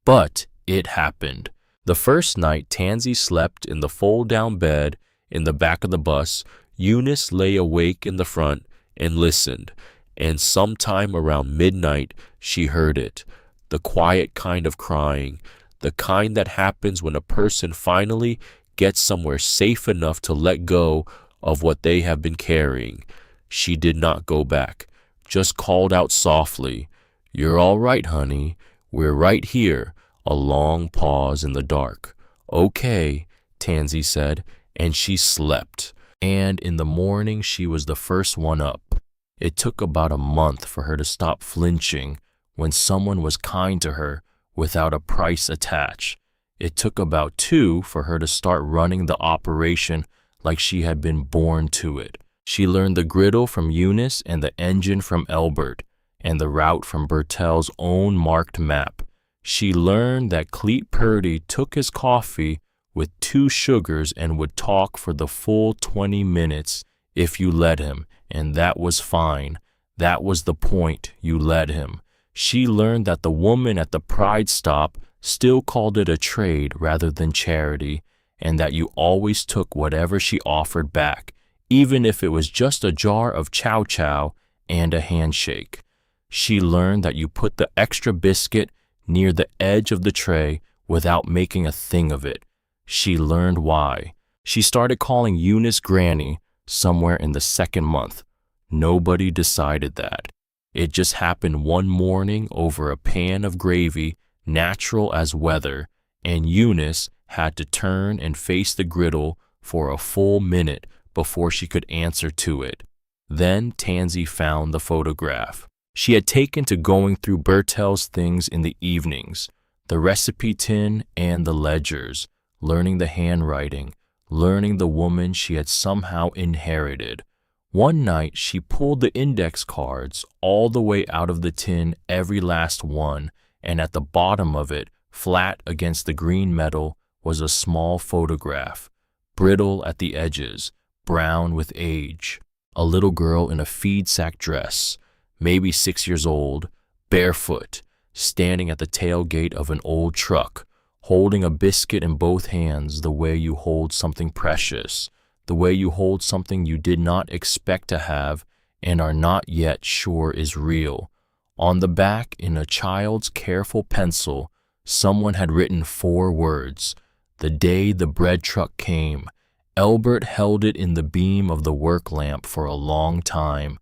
But it happened. The first night Tansy slept in the fold-down bed in the back of the bus, Eunice lay awake in the front and listened, and sometime around midnight she heard it, the quiet kind of crying, the kind that happens when a person finally gets somewhere safe enough to let go of what they have been carrying. She did not go back, just called out softly, "You're all right, honey. We're right here." A long pause in the dark. "Okay," Tansy said, and she slept. And in the morning she was the first one up. It took about a month for her to stop flinching when someone was kind to her without a price attached. It took about 2 for her to start running the operation like she had been born to it. She learned the griddle from Eunice and the engine from Elbert and the route from Bertel's own marked map. She learned that Cleet Purdy took his coffee with 2 sugars and would talk for the full 20 minutes if you let him, and that was fine. That was the point, you let him. She learned that the woman at the Pride stop still called it a trade rather than charity, and that you always took whatever she offered back, even if it was just a jar of chow chow and a handshake. She learned that you put the extra biscuit near the edge of the tray without making a thing of it. She learned why. She started calling Eunice Granny somewhere in the 2nd month. Nobody decided that. It just happened one morning over a pan of gravy, natural as weather, and Eunice had to turn and face the griddle for a full minute before she could answer to it. Then Tansy found the photograph. She had taken to going through Bertel's things in the evenings, the recipe tin and the ledgers, learning the handwriting, learning the woman she had somehow inherited. One night she pulled the index cards all the way out of the tin, every last one, and at the bottom of it, flat against the green metal, was a small photograph, brittle at the edges, brown with age. A little girl in a feed sack dress, maybe 6 years old, barefoot, standing at the tailgate of an old truck, holding a biscuit in both hands the way you hold something precious, the way you hold something you did not expect to have and are not yet sure is real. On the back, in a child's careful pencil, someone had written 4 words, "The day the bread truck came." Elbert held it in the beam of the work lamp for a long time,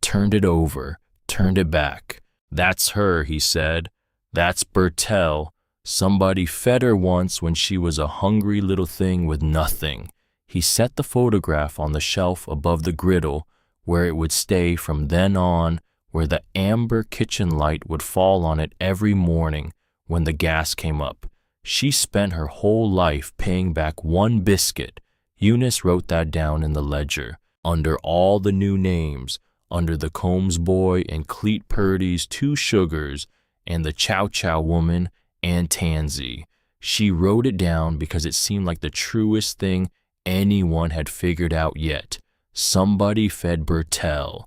turned it over, turned it back. "That's her," he said. "That's Bertel. Somebody fed her once when she was a hungry little thing with nothing." He set the photograph on the shelf above the griddle, where it would stay from then on, where the amber kitchen light would fall on it every morning when the gas came up. She spent her whole life paying back 1 biscuit. Eunice wrote that down in the ledger, under all the new names, under the Combs boy and Cleet Purdy's 2 sugars and the Chow Chow woman and Tansy. She wrote it down because it seemed like the truest thing anyone had figured out yet. Somebody fed Bertel.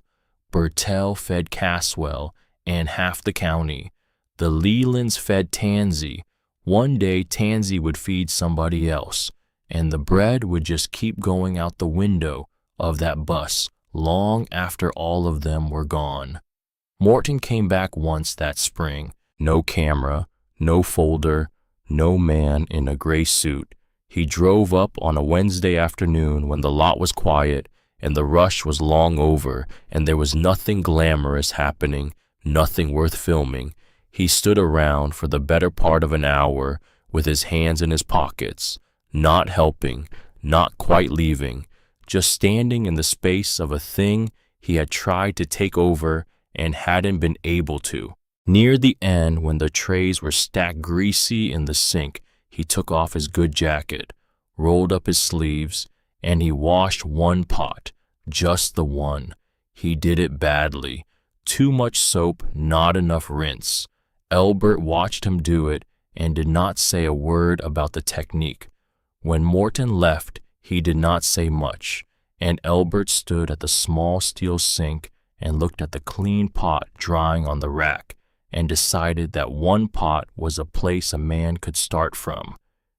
Bertel fed Caswell and half the county. The Lelands fed Tansy. One day Tansy would feed somebody else, and the bread would just keep going out the window of that bus long after all of them were gone. Morton came back once that spring. No camera, no folder, no man in a gray suit. He drove up on a Wednesday afternoon when the lot was quiet and the rush was long over and there was nothing glamorous happening, nothing worth filming. He stood around for the better part of an hour with his hands in his pockets, not helping, not quite leaving, just standing in the space of a thing he had tried to take over and hadn't been able to. Near the end, when the trays were stacked greasy in the sink, he took off his good jacket, rolled up his sleeves, and he washed one pot, just the one. He did it badly. Too much soap, not enough rinse. Elbert watched him do it and did not say a word about the technique. When Morton left, he did not say much, and Elbert stood at the small steel sink and looked at the clean pot drying on the rack and decided that one pot was a place a man could start from,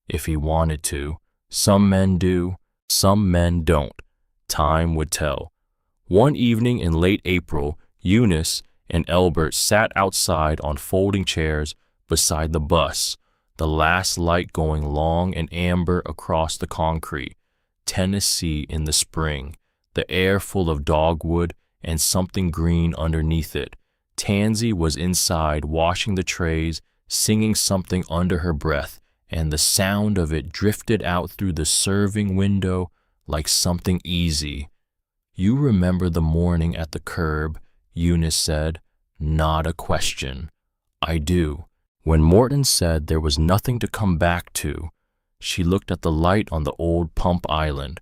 if he wanted to. Some men do, some men don't. Time would tell. One evening in late April, Eunice and Elbert sat outside on folding chairs beside the bus, the last light going long and amber across the concrete. Tennessee in the spring, the air full of dogwood and something green underneath it. Tansy was inside washing the trays, singing something under her breath, and the sound of it drifted out through the serving window like something easy. "You remember the morning at the curb," Eunice said. Not a question. "I do." When Morton said there was nothing to come back to, she looked at the light on the old pump island.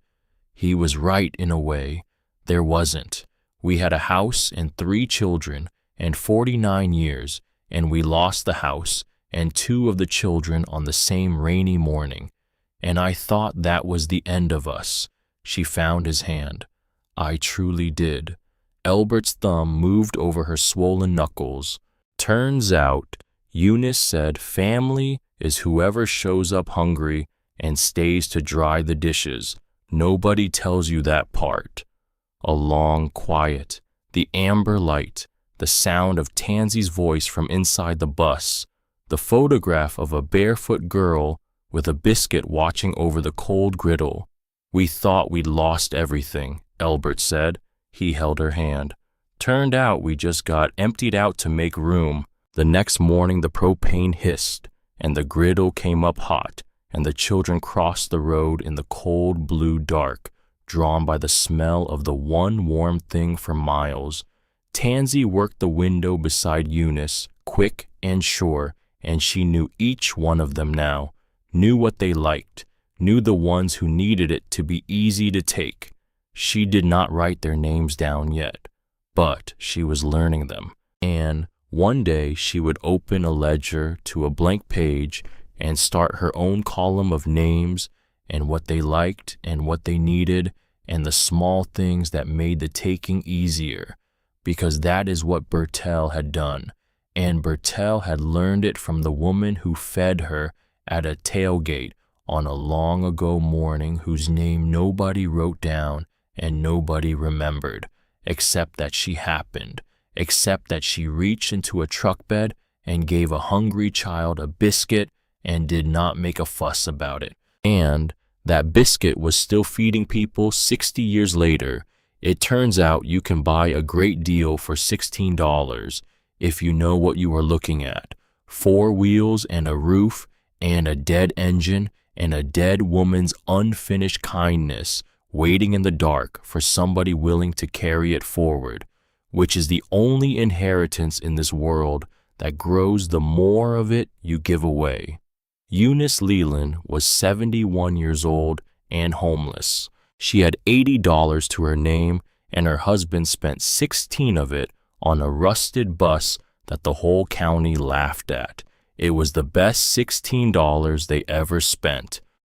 He was right in a way. There wasn't. We had a house and 3 children and 49 years, and we lost the house and 2 of the children on the same rainy morning. And I thought that was the end of us. She found his hand. I truly did. Elbert's thumb moved over her swollen knuckles. "Turns out," Eunice said, "family is whoever shows up hungry and stays to dry the dishes. Nobody tells you that part." A long quiet, the amber light, the sound of Tansy's voice from inside the bus, the photograph of a barefoot girl with a biscuit watching over the cold griddle. "We thought we'd lost everything," Elbert said. He held her hand. "Turned out we just got emptied out to make room." The next morning the propane hissed, and the griddle came up hot, and the children crossed the road in the cold blue dark, drawn by the smell of the one warm thing for miles. Tansy worked the window beside Eunice, quick and sure, and she knew each one of them now, knew what they liked, knew the ones who needed it to be easy to take. She did not write their names down yet, but she was learning them. And one day she would open a ledger to a blank page and start her own column of names and what they liked and what they needed and the small things that made the taking easier, because that is what Bertel had done, and Bertel had learned it from the woman who fed her at a tailgate on a long ago morning whose name nobody wrote down and nobody remembered, except that she happened, except that she reached into a truck bed and gave a hungry child a biscuit and did not make a fuss about it. And that biscuit was still feeding people 60 years later. It turns out you can buy a great deal for $16 if you know what you are looking at. 4 wheels and a roof and a dead engine and a dead woman's unfinished kindness waiting in the dark for somebody willing to carry it forward, which is the only inheritance in this world that grows the more of it you give away. Eunice Leland was 71 years old and homeless. She had $80 to her name, and her husband spent 16 of it on a rusted bus that the whole county laughed at. It was the best $16 they ever spent.